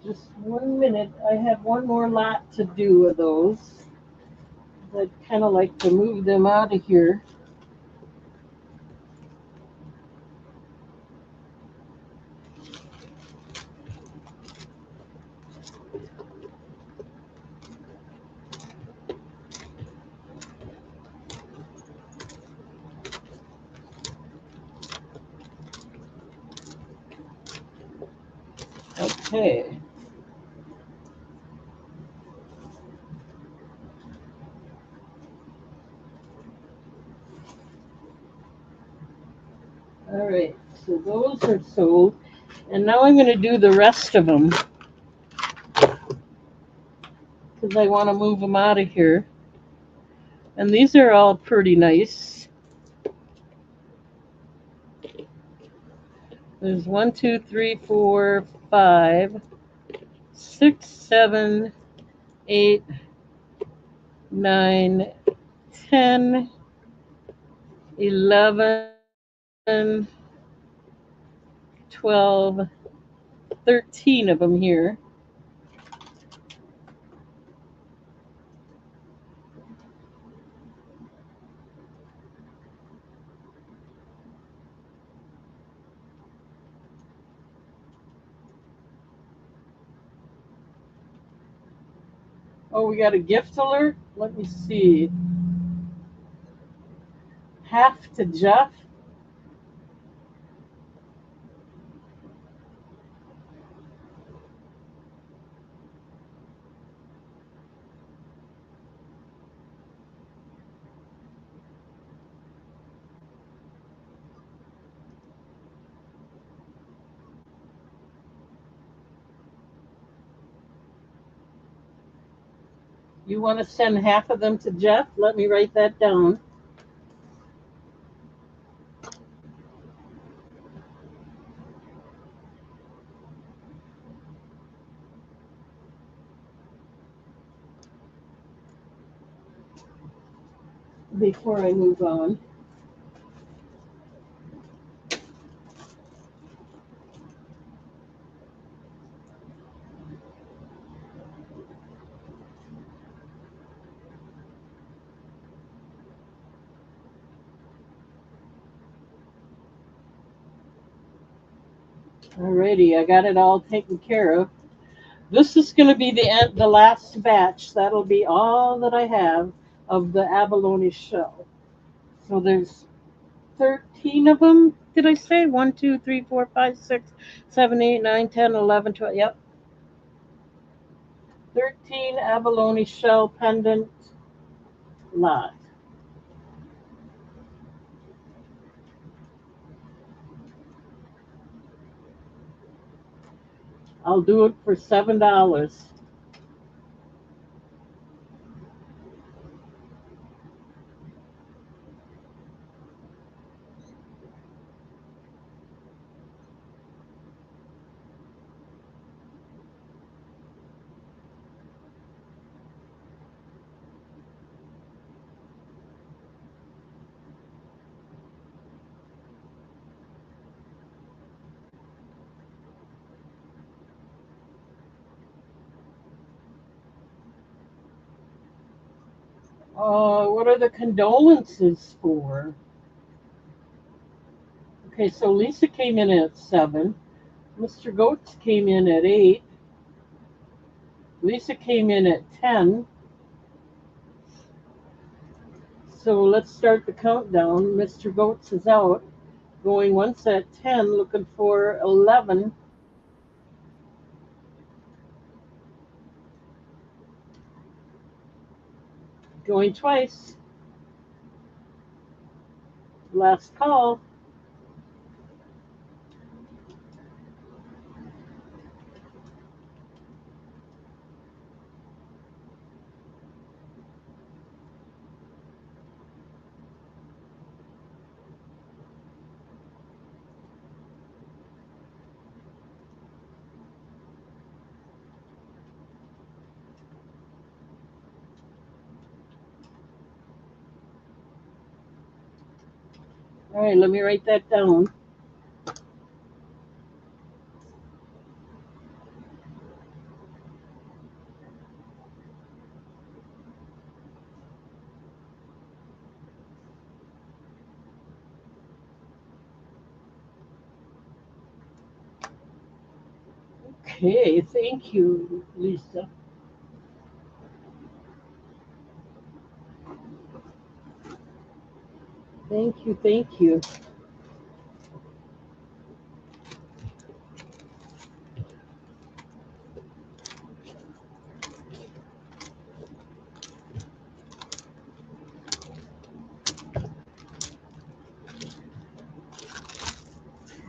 Just 1 minute. I have one more lot to do of those. I'd kind of like to move them out of here. Okay. All right, so those are sold. And now I'm going to do the rest of them because I want to move them out of here. And these are all pretty nice. There's 1, 2, 3, 4, 5, 6, 7, 8, 9, 10, 11, 12, 13 of them here. Oh, we got a gift alert? Let me see. Half to Jeff. You want to send half of them to Jeff? Let me write that down. Before I move on. Alrighty, I got it all taken care of. This is going to be the last batch. That'll be all that I have of the abalone shell. So there's 13 of them. Did I say 1, 2, 3, 4, 5, 6, 7, 8, 9, 10, 11, 12? Yep. 13 abalone shell pendant lot. I'll do it for $7. What are the condolences for? Okay, so Lisa came in at 7. Mr. Goetz came in at 8. Lisa came in at 10. So let's start the countdown. Mr. Goetz is out. Going once at 10, looking for 11. Going twice. Last call. All right, let me write that down. Okay, thank you, Lisa. Thank you, thank you.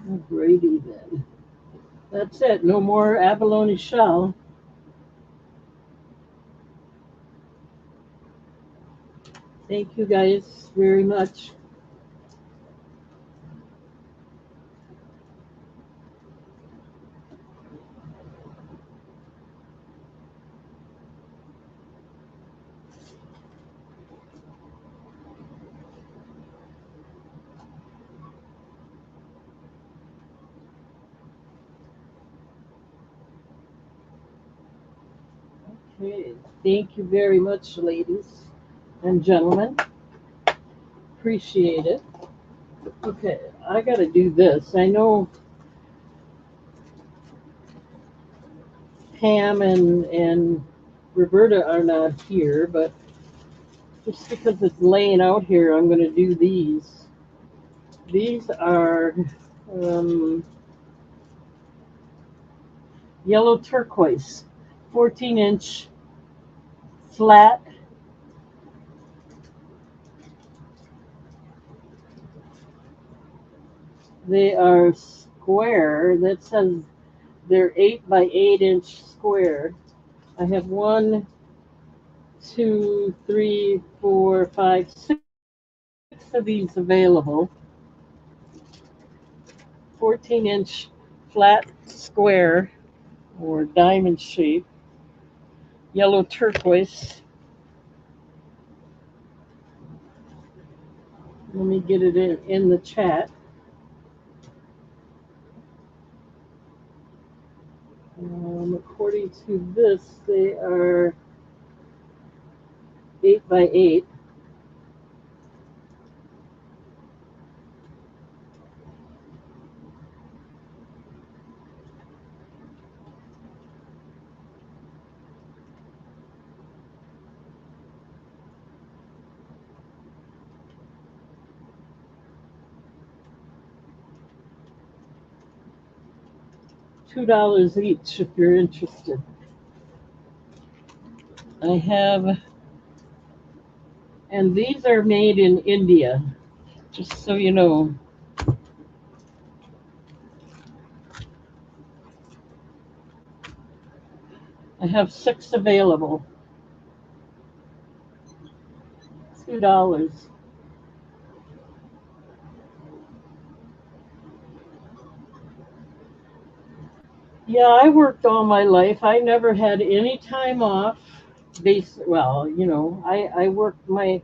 Alrighty then. That's it. No more abalone shell. Thank you guys very much. Okay, thank you very much, ladies and gentlemen. Appreciate it. Okay, I gotta do this. I know Pam and Roberta are not here, but just because it's laying out here, I'm gonna do these. These are um, yellow turquoise, 14-inch flat. They are square. That says they're 8 by 8 inch square. I have one, two, three, four, five, six of these available. 14-inch flat square or diamond shape, yellow turquoise. Let me get it in the chat. According to this, they are 8 by 8. $2 each if you're interested. I have, and these are made in India, just so you know. I have 6 available. $2. Yeah, I worked all my life. I never had any time off. Well, I worked my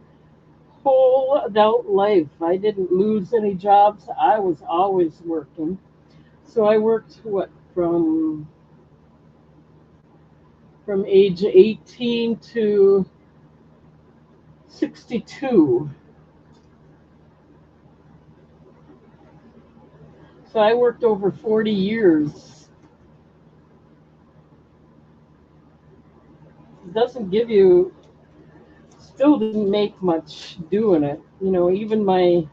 whole adult life. I didn't lose any jobs. I was always working. So I worked from age 18 to 62. So I worked over 40 years. It doesn't give you, still didn't make much doing it. Even my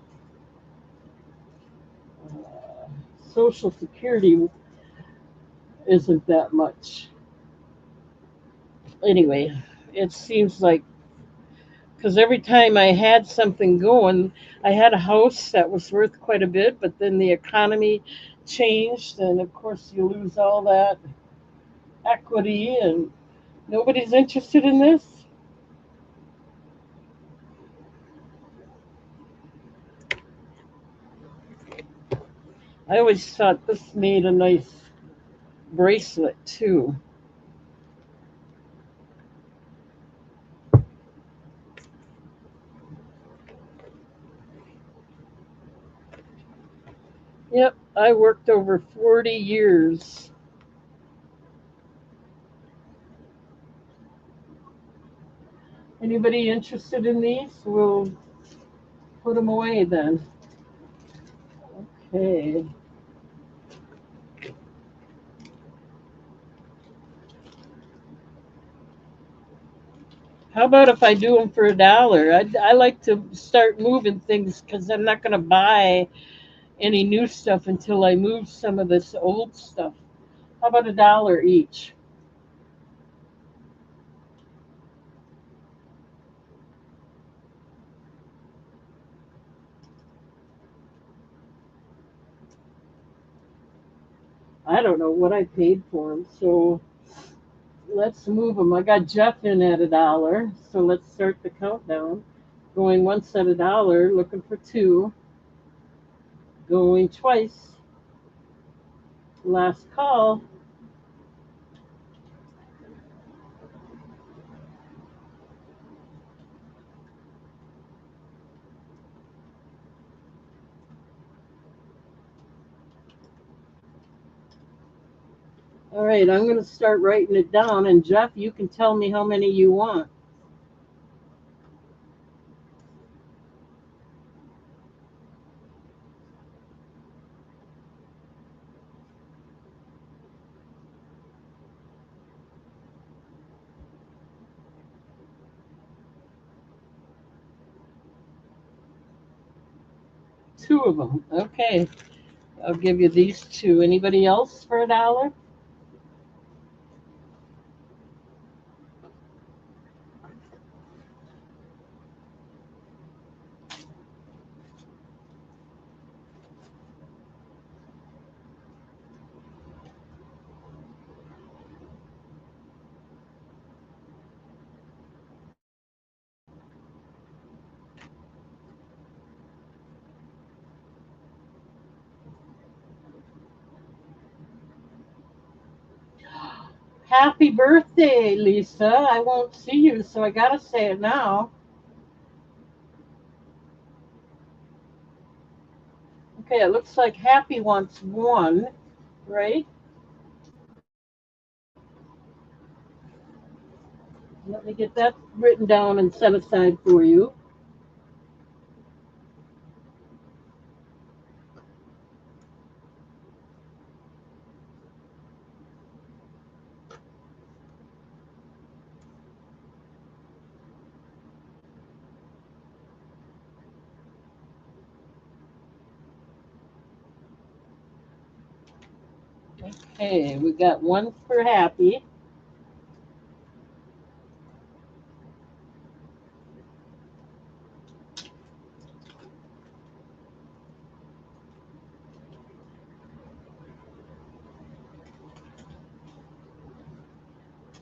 uh, Social Security isn't that much. Anyway, it seems like because every time I had something going, I had a house that was worth quite a bit, but then the economy changed, and of course, you lose all that equity, and nobody's interested in this. I always thought this made a nice bracelet, too. Yep, I worked over 40 years. Anybody interested in these? We'll put them away then. Okay. How about if I do them for $1? I like to start moving things because I'm not going to buy any new stuff until I move some of this old stuff. How about $1 each? I don't know what I paid for them, so let's move them. I got Jeff in at $1, so let's start the countdown. Going once at $1, looking for two. Going twice. Last call. All right, I'm going to start writing it down, and Jeff, you can tell me how many you want. Two of them. Okay, I'll give you these two. Anybody else for $1? Happy birthday, Lisa. I won't see you, so I got to say it now. Okay, it looks like Happy wants one, right? Let me get that written down and set aside for you. Okay, we got one for Happy.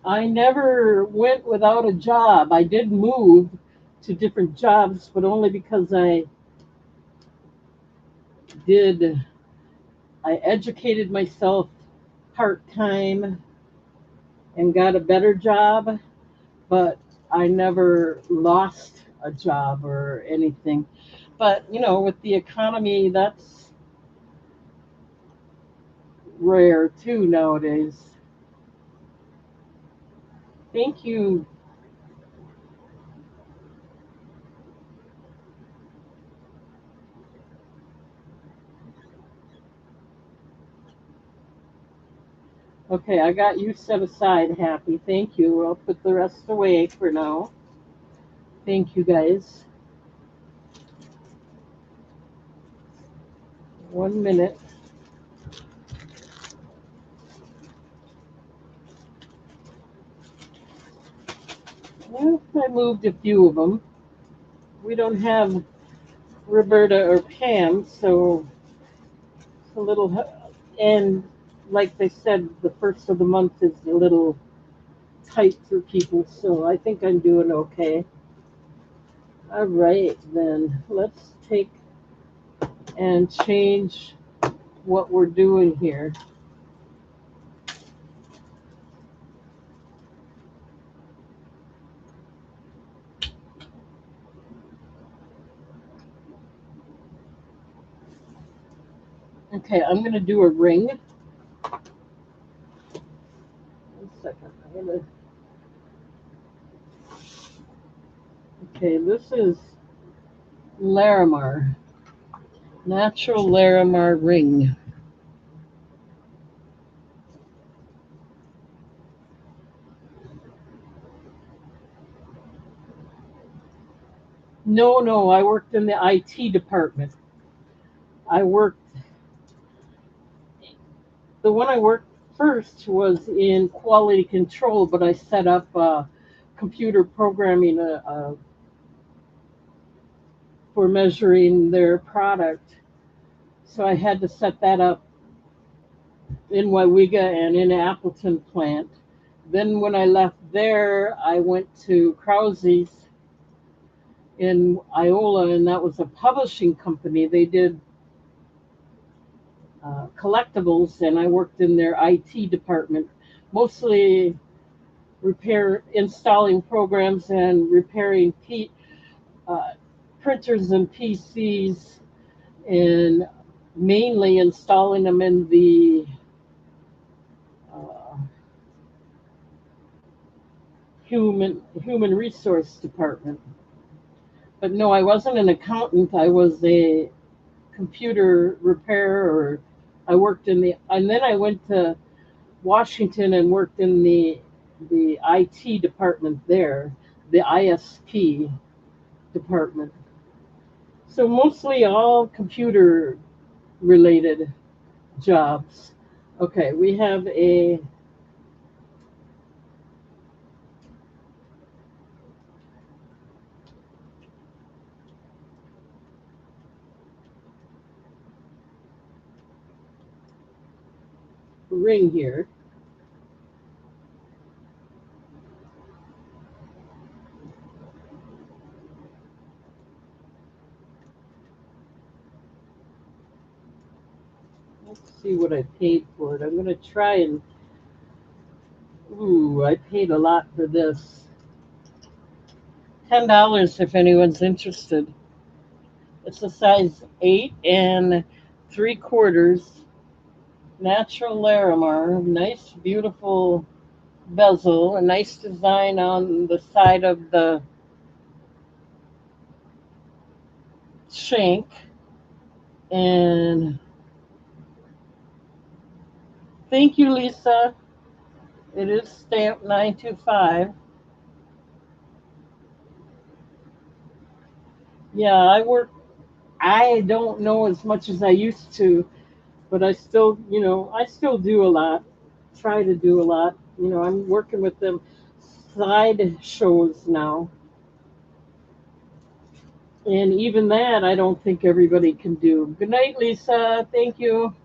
I never went without a job. I did move to different jobs, but only because did, I educated myself part time and got a better job, but I never lost a job or anything. But, with the economy, that's rare too nowadays. Thank you. Okay, I got you set aside, Happy. Thank you. I'll put the rest away for now. Thank you, guys. 1 minute. Well, I moved a few of them. We don't have Roberta or Pam, so it's a little, and like they said, the first of the month is a little tight for people, so I think I'm doing okay. All right, then let's take and change what we're doing here. Okay, I'm going to do a ring. 1 second. Okay, this is Larimar, natural Larimar ring. No, I worked in the IT department. I worked, the one I worked first was in quality control, but I set up computer programming for measuring their product. So I had to set that up in Waiwiga and in Appleton plant. Then when I left there, I went to Krause's in Iola, and that was a publishing company. They did collectibles, and I worked in their IT department, mostly installing programs and repairing uh, printers and PCs, and mainly installing them in the uh, human resource department. But no, I wasn't an accountant. I was a computer repairer, or I worked in the, and then I went to Washington and worked in the IT department there, the ISP department. So mostly all computer related jobs. Okay, we have a ring here. Let's see what I paid for it. I'm going to try and, ooh, I paid a lot for this. $10 if anyone's interested. It's a size 8 3/4 natural Larimar. Nice, beautiful bezel. A nice design on the side of the shank. And thank you, Lisa. It is stamped 925. Yeah, I don't know as much as I used to, but I still do a lot. Try to do a lot. I'm working with them side shows now. And even that, I don't think everybody can do. Good night, Lisa. Thank you.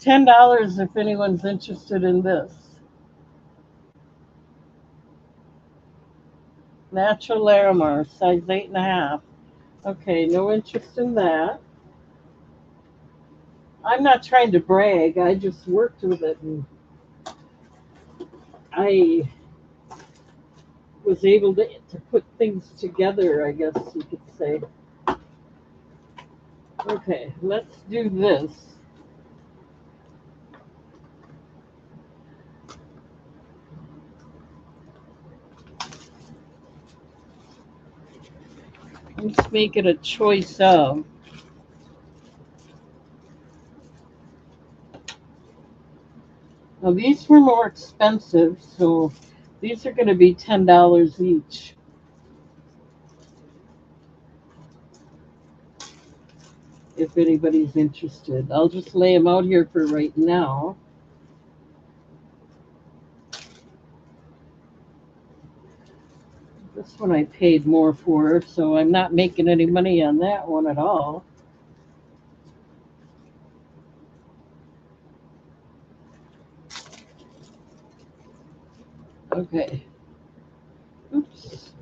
$10 if anyone's interested in this. Natural Larimar, size 8.5. Okay, no interest in that. I'm not trying to brag. I just worked with it, and I was able to put things together, I guess you could say. Okay, let's do this. Let's make it a choice of. Now, these were more expensive, so these are going to be $10 each. If anybody's interested, I'll just lay them out here for right now. This one I paid more for, so I'm not making any money on that one at all. Okay. Oops.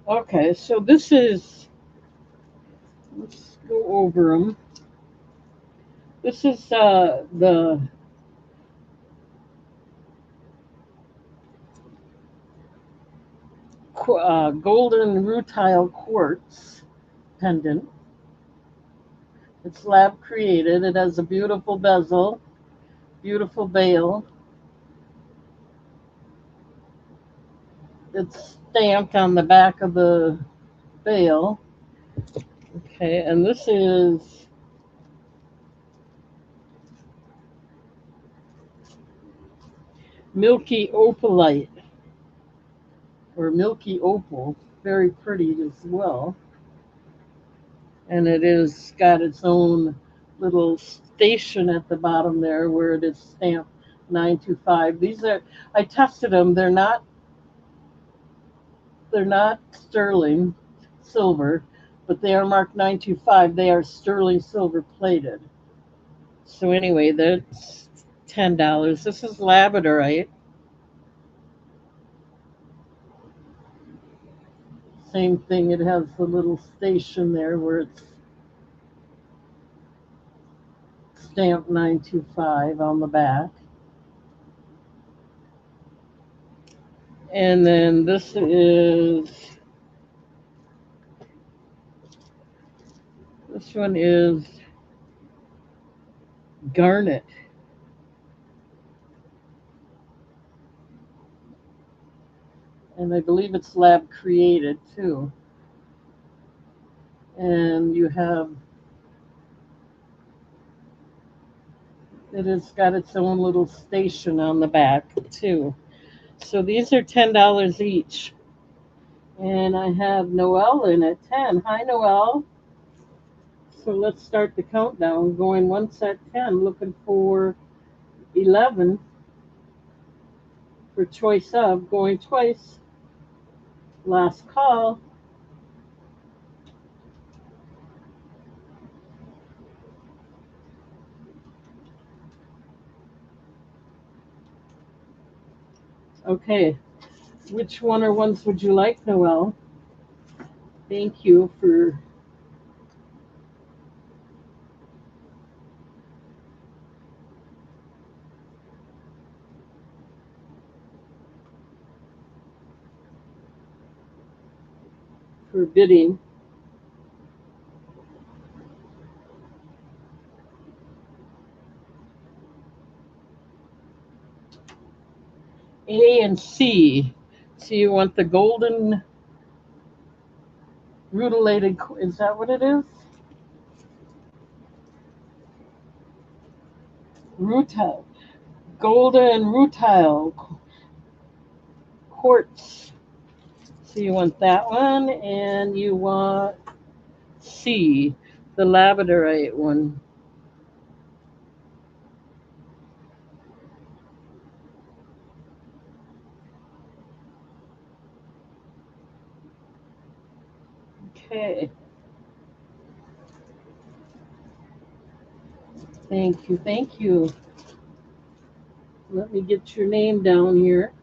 Okay, so let's go over them. This is the golden rutile quartz pendant. It's lab created. It has a beautiful bezel, Beautiful bale. It's stamped on the back of the bale. Okay, and this is Milky Opalite or Milky Opal. Very pretty as well. And it is got its own little station at the bottom there where it is stamped 925. These are, I tested them. They're not sterling silver, but they are marked 925. They are sterling silver plated. So anyway, that's $10. This is labradorite. Same thing. It has the little station there where it's stamped 925 on the back. And then this one is garnet. And I believe it's lab created too. And it has got its own little station on the back too. So these are $10 each. And I have Noelle in at 10. Hi, Noelle. So let's start the countdown. Going once at 10, looking for 11 for choice of, going twice. Last call. Okay, which one or ones would you like, Noelle? Thank you for bidding. A and C. So you want the golden rutilated, is that what it is? Rutile. Golden rutile quartz. So you want that one, and you want C, the labradorite one. Okay. Thank you. Thank you. Let me get your name down here.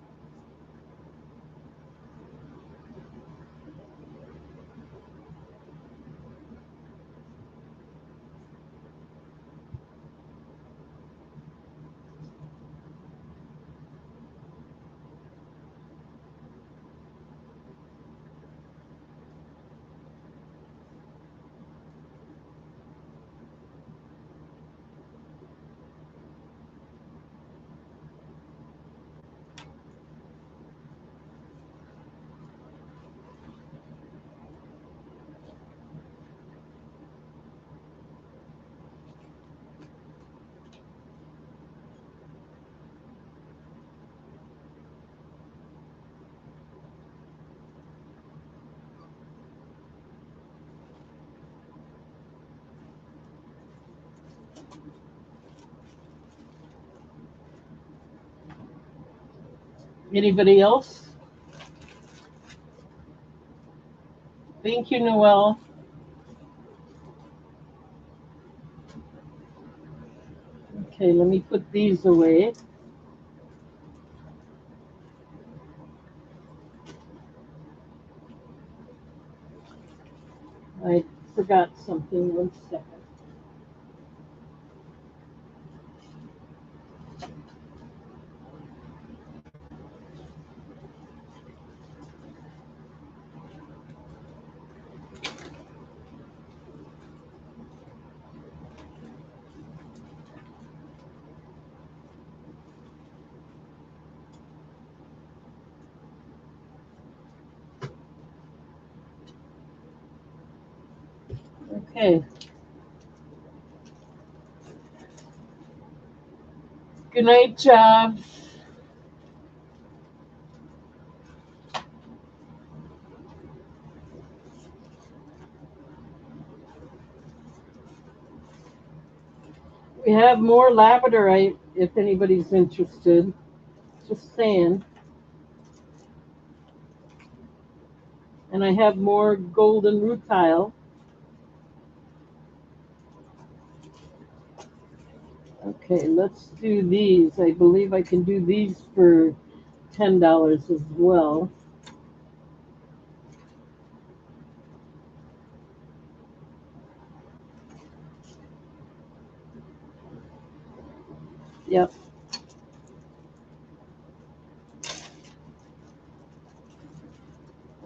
Anybody else? Thank you, Noelle. Okay, let me put these away. I forgot something. 1 second. Okay. Good night, Jobs. We have more labradorite if anybody's interested. Just saying. And I have more golden rutile. Okay, let's do these. I believe I can do these for $10 as well. Yep.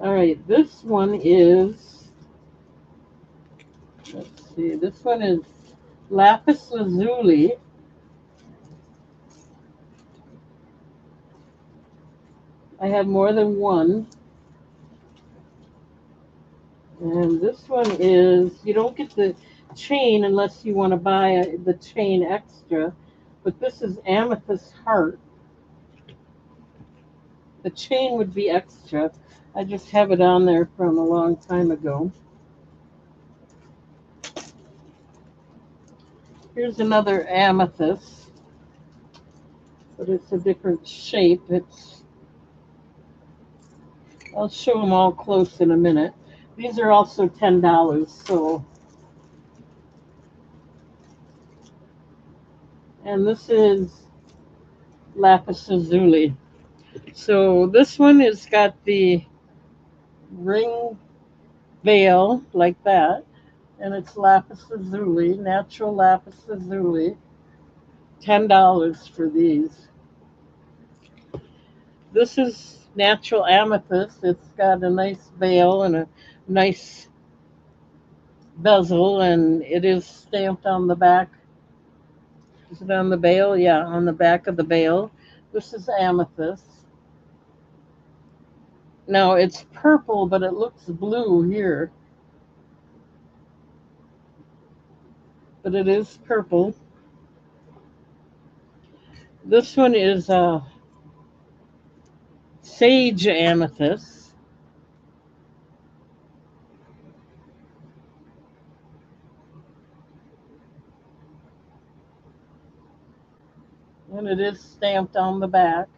All right, this one is, let's see, this one is lapis lazuli. I have more than one. And this one is, you don't get the chain unless you want to buy the chain extra, but this is amethyst heart. The chain would be extra. I just have it on there from a long time ago. Here's another amethyst, but it's a different shape. I'll show them all close in a minute. These are also $10, so. And this is lapis lazuli. So this one has got the ring veil like that, and it's lapis lazuli, natural lapis lazuli. $10 for these. This is natural amethyst. It's got a nice veil and a nice bezel, and it is stamped on the back. Is it on the veil? Yeah, on the back of the veil. This is amethyst. Now it's purple, but it looks blue here. But it is purple. This one is sage amethyst. And it is stamped on the back.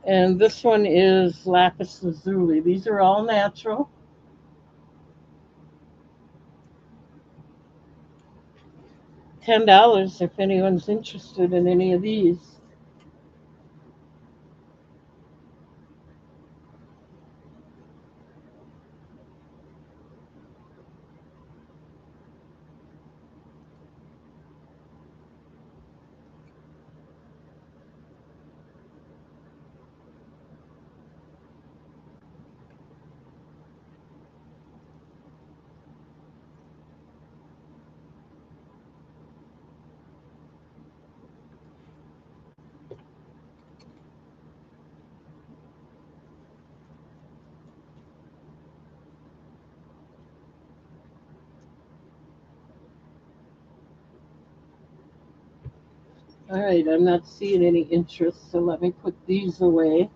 And this one is lapis lazuli. These are all natural. $10 if anyone's interested in any of these. All right, I'm not seeing any interest, so let me put these away.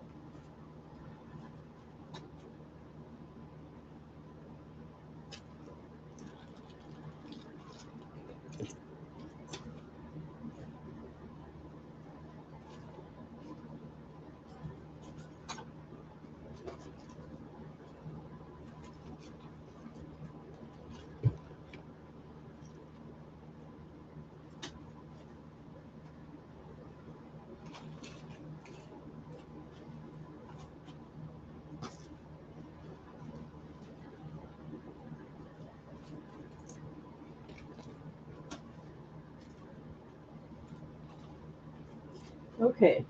Okay.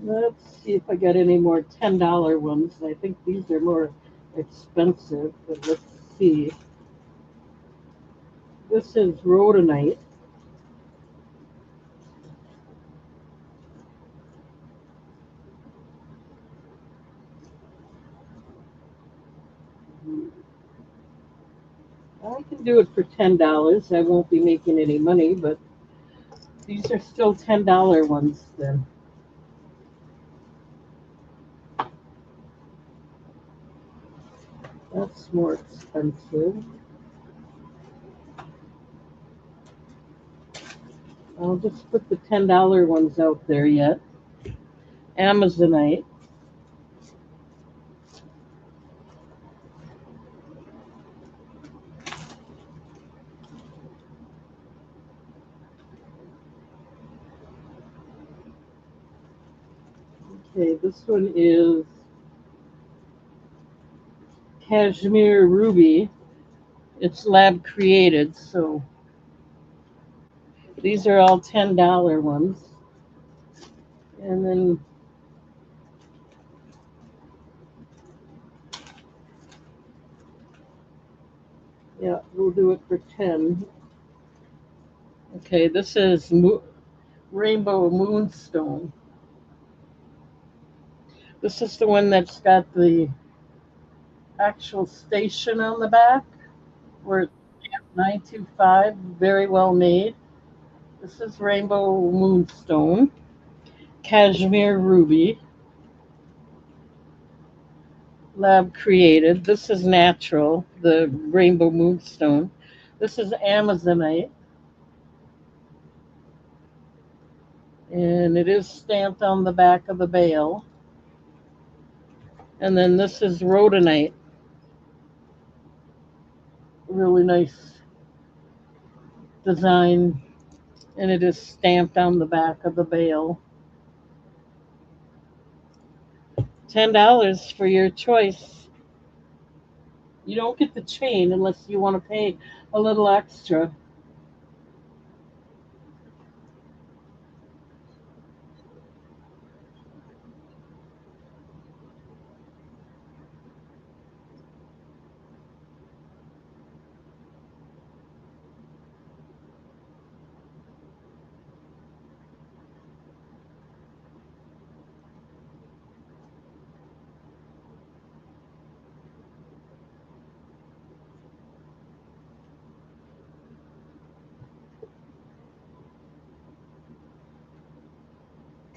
Let's see if I got any more $10 ones. I think these are more expensive, but let's see. This is rhodonite. I can do it for $10. I won't be making any money, but these are still $10 ones then. That's more expensive. I'll just put the $10 ones out there yet. Amazonite. Okay, this one is Cashmere Ruby. It's lab created, so these are all $10 ones. And then yeah, we'll do it for 10. Okay, this is Rainbow Moonstone. This is the one that's got the actual station on the back, where it's 925, very well made. This is Rainbow Moonstone, Cashmere Ruby, lab created. This is natural, the Rainbow Moonstone. This is Amazonite, and it is stamped on the back of the bale. And then this is Rhodonite, really nice design, and it is stamped on the back of the bale. $10 for your choice. You don't get the chain unless you want to pay a little extra.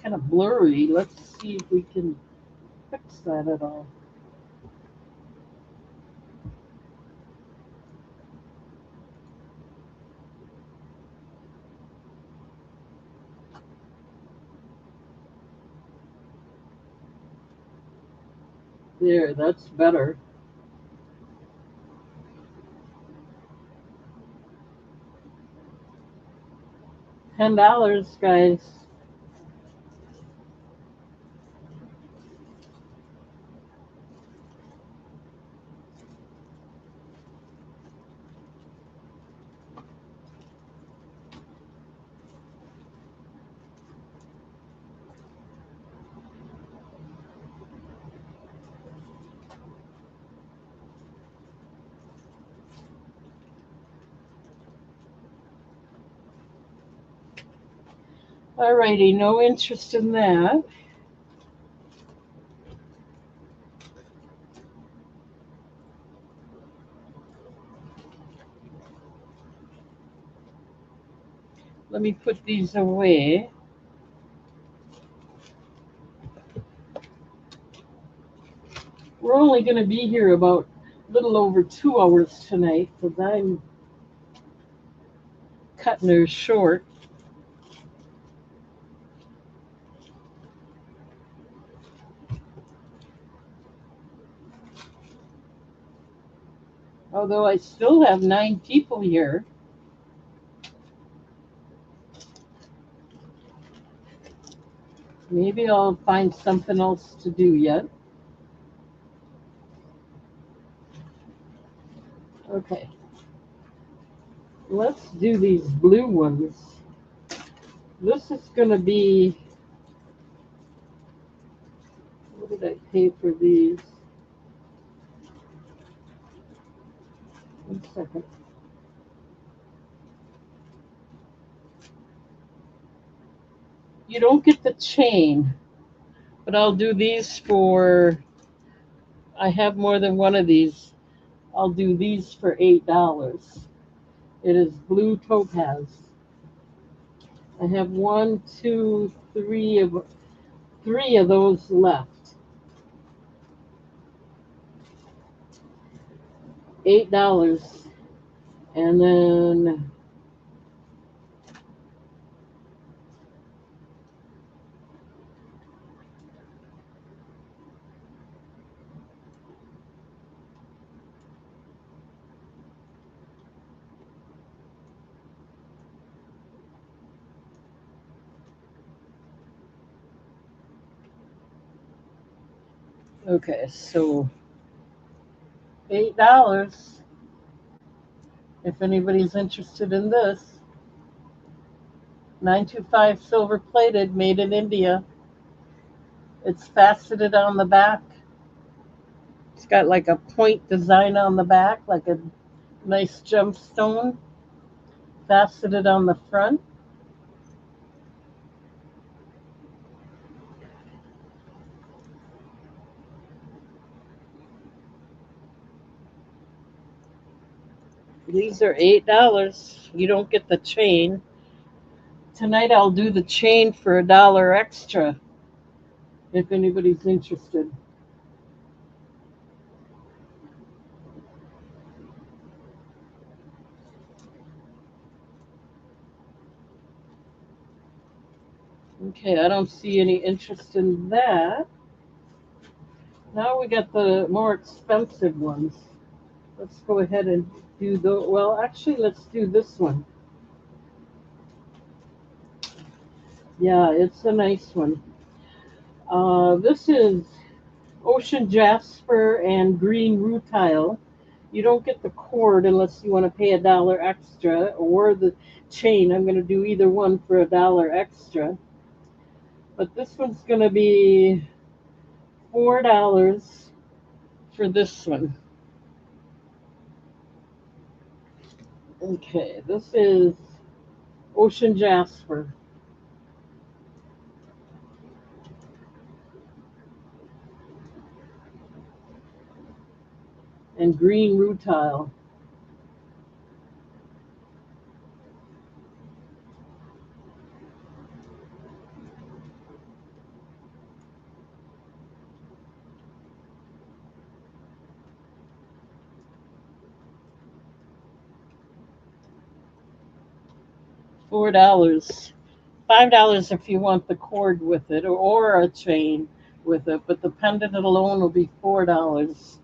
Kind of blurry. Let's see if we can fix that at all. There, that's better. $10, guys. Alrighty, no interest in that. Let me put these away. We're only going to be here about a little over 2 hours tonight because I'm cutting her short. Although I still have 9 people here. Maybe I'll find something else to do yet. Okay. Let's do these blue ones. This is going to be, what did I pay for these? 1 second. You don't get the chain, but I'll do these for, I have more than one of these. I'll do these for $8. It is blue topaz. I have one, two, three of those left. $8. And then okay, so $8. If anybody's interested in this, 925 silver plated, made in India. It's faceted on the back. It's got like a point design on the back, like a nice gemstone, faceted on the front. These are $8. You don't get the chain. Tonight I'll do the chain for $1 extra if anybody's interested. Okay, I don't see any interest in that. Now we got the more expensive ones. Let's go ahead and do the, well, actually, let's do this one. Yeah, it's a nice one. This is ocean jasper and green rutile. You don't get the cord unless you want to pay $1 extra, or the chain. I'm going to do either one for $1 extra. But this one's going to be $4 for this one. Okay, this is ocean jasper and green rutile. $4. $5 if you want the cord with it, or a chain with it, but the pendant alone will be $4.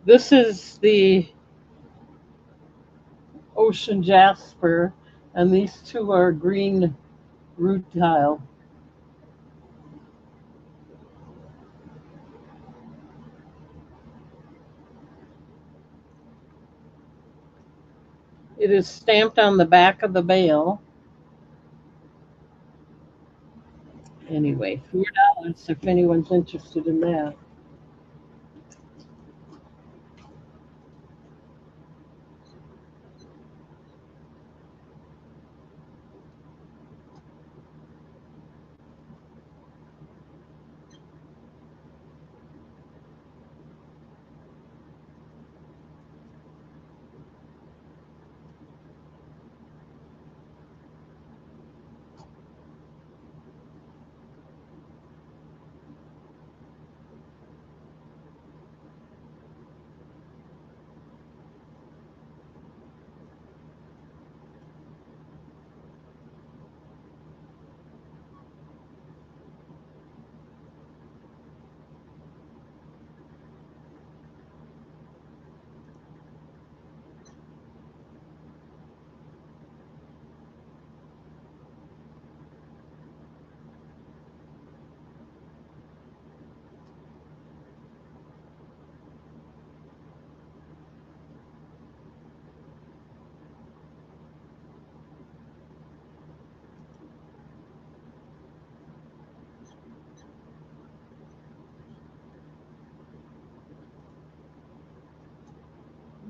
This is the ocean jasper, and these two are green rutile. It is stamped on the back of the bale. Anyway, $4 if anyone's interested in that.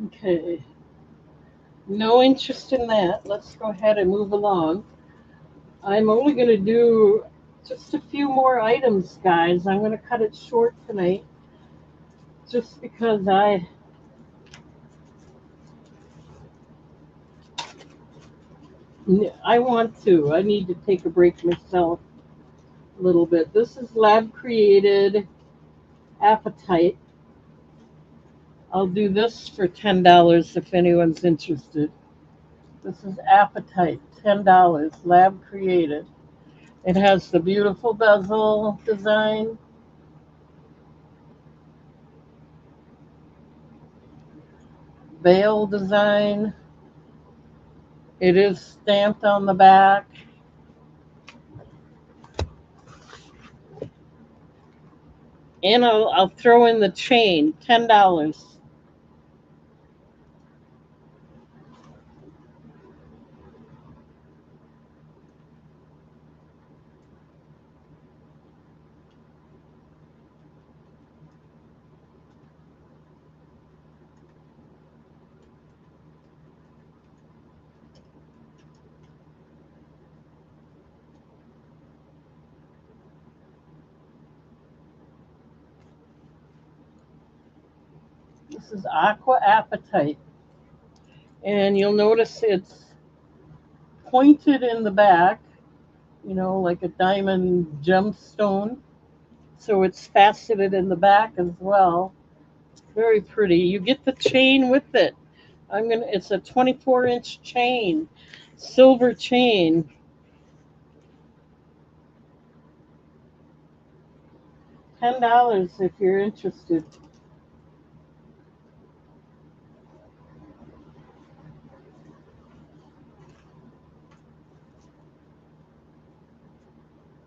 Okay, no interest in that. Let's go ahead and move along. I'm only going to do Just a few more items, guys. I'm going to cut it short tonight just because I want to. I need to take a break myself a little bit. This is lab created appetite. I'll do this for $10 if anyone's interested. This is appetite, $10, lab created. It has the beautiful bezel design. Veil design. It is stamped on the back. And I'll throw in the chain, $10. This is Aqua Appetite. And you'll notice it's pointed in the back, like a diamond gemstone. So it's faceted in the back as well. Very pretty. You get the chain with it. It's a 24-inch chain, silver chain. $10 if you're interested.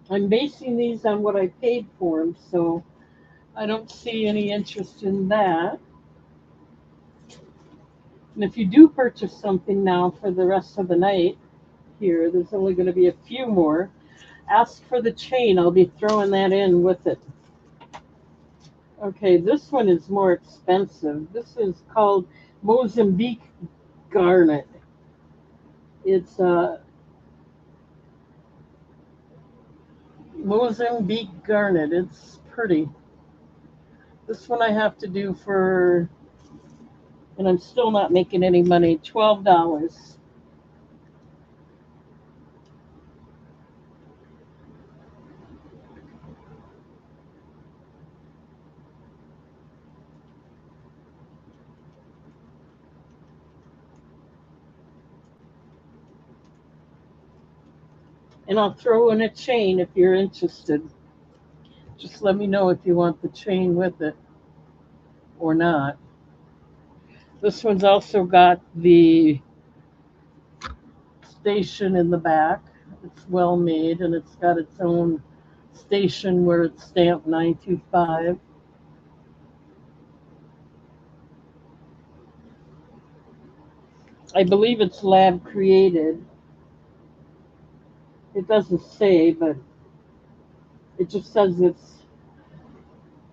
I'm basing these on what I paid for them, so I don't see any interest in that. And if you do purchase something now for the rest of the night, here, there's only going to be a few more. Ask for the chain. I'll be throwing that in with it. Okay, this one is more expensive. This is called Mozambique Garnet. It's Mozambique Garnet. It's pretty. This one I have to do for, and I'm still not making any money, $12. And I'll throw in a chain if you're interested. Just let me know if you want the chain with it or not. This one's also got the station in the back. It's well made and it's got its own station where it's stamped 925. I believe it's lab created. It doesn't say, but it just says it's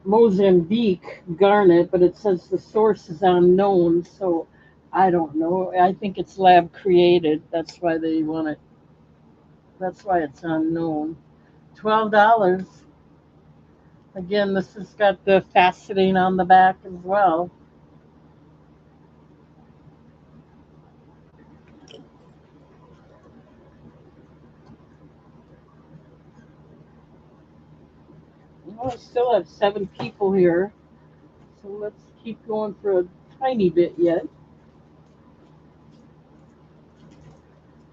Mozambique garnet, but it says the source is unknown, so I don't know. I think it's lab created. That's why they want it. That's why it's unknown. $12. Again, this has got the faceting on the back as well. Well, I still have 7 people here, so let's keep going for a tiny bit yet.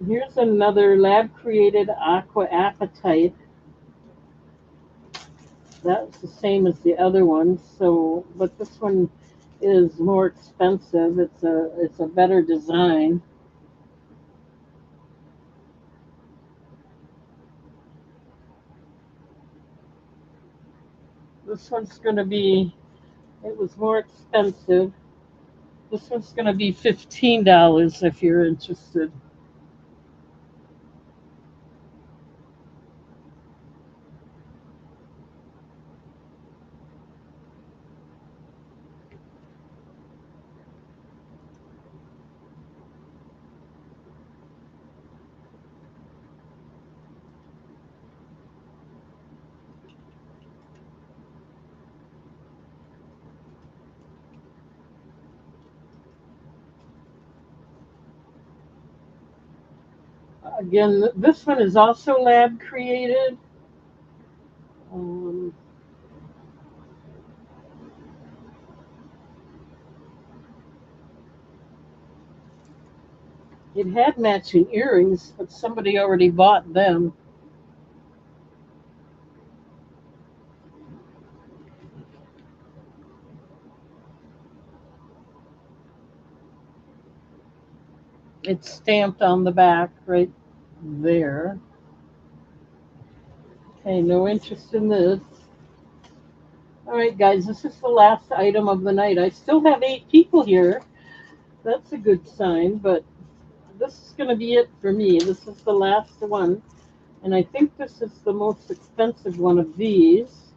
Here's another lab created Aqua Appetite. That's the same as the other one, so but this one is more expensive. It's a better design. This one's going to be, it was more expensive. This one's going to be $15 if you're interested. Again, this one is also lab created. Um, it had matching earrings, but somebody already bought them. It's stamped on the back right there. Okay, no interest in this. All right, guys, this is the last item of the night. I still have 8 people here. That's a good sign, but this is going to be it for me. This is the last one. And I think this is the most expensive one of these.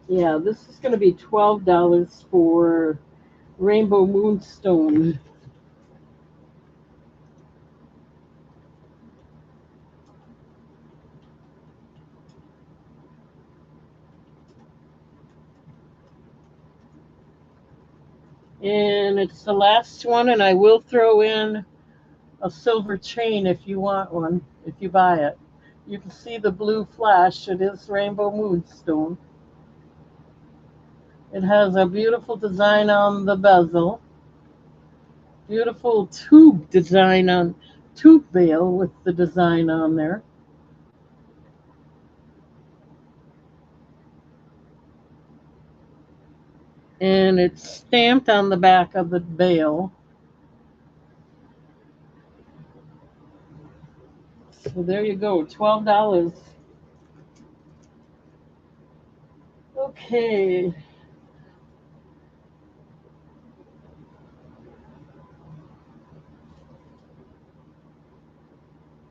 Yeah, this is going to be $12 for Rainbow Moonstone. And it's the last one, and I will throw in a silver chain if you want one, if you buy it. You can see the blue flash. It is Rainbow Moonstone. It has a beautiful design on the bezel. Beautiful tube design on tube bail with the design on there. And it's stamped on the back of the bail. So there you go, $12. Okay.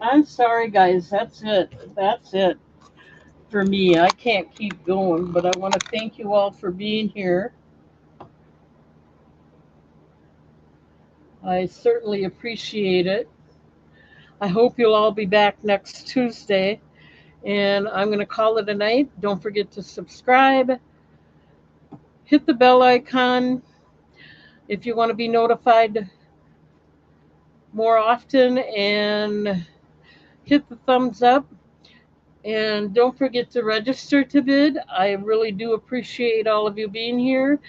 I'm sorry, guys. That's it. That's it for me. I can't keep going, but I want to thank you all for being here. I certainly appreciate it. I hope you'll all be back next Tuesday. And I'm going to call it a night. Don't forget to subscribe. Hit the bell icon if you want to be notified more often. And hit the thumbs up. And don't forget to register to bid. I really do appreciate all of you being here.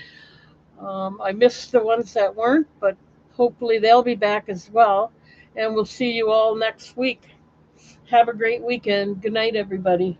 I missed the ones that weren't, but hopefully they'll be back as well. And we'll see you all next week. Have a great weekend. Good night, everybody.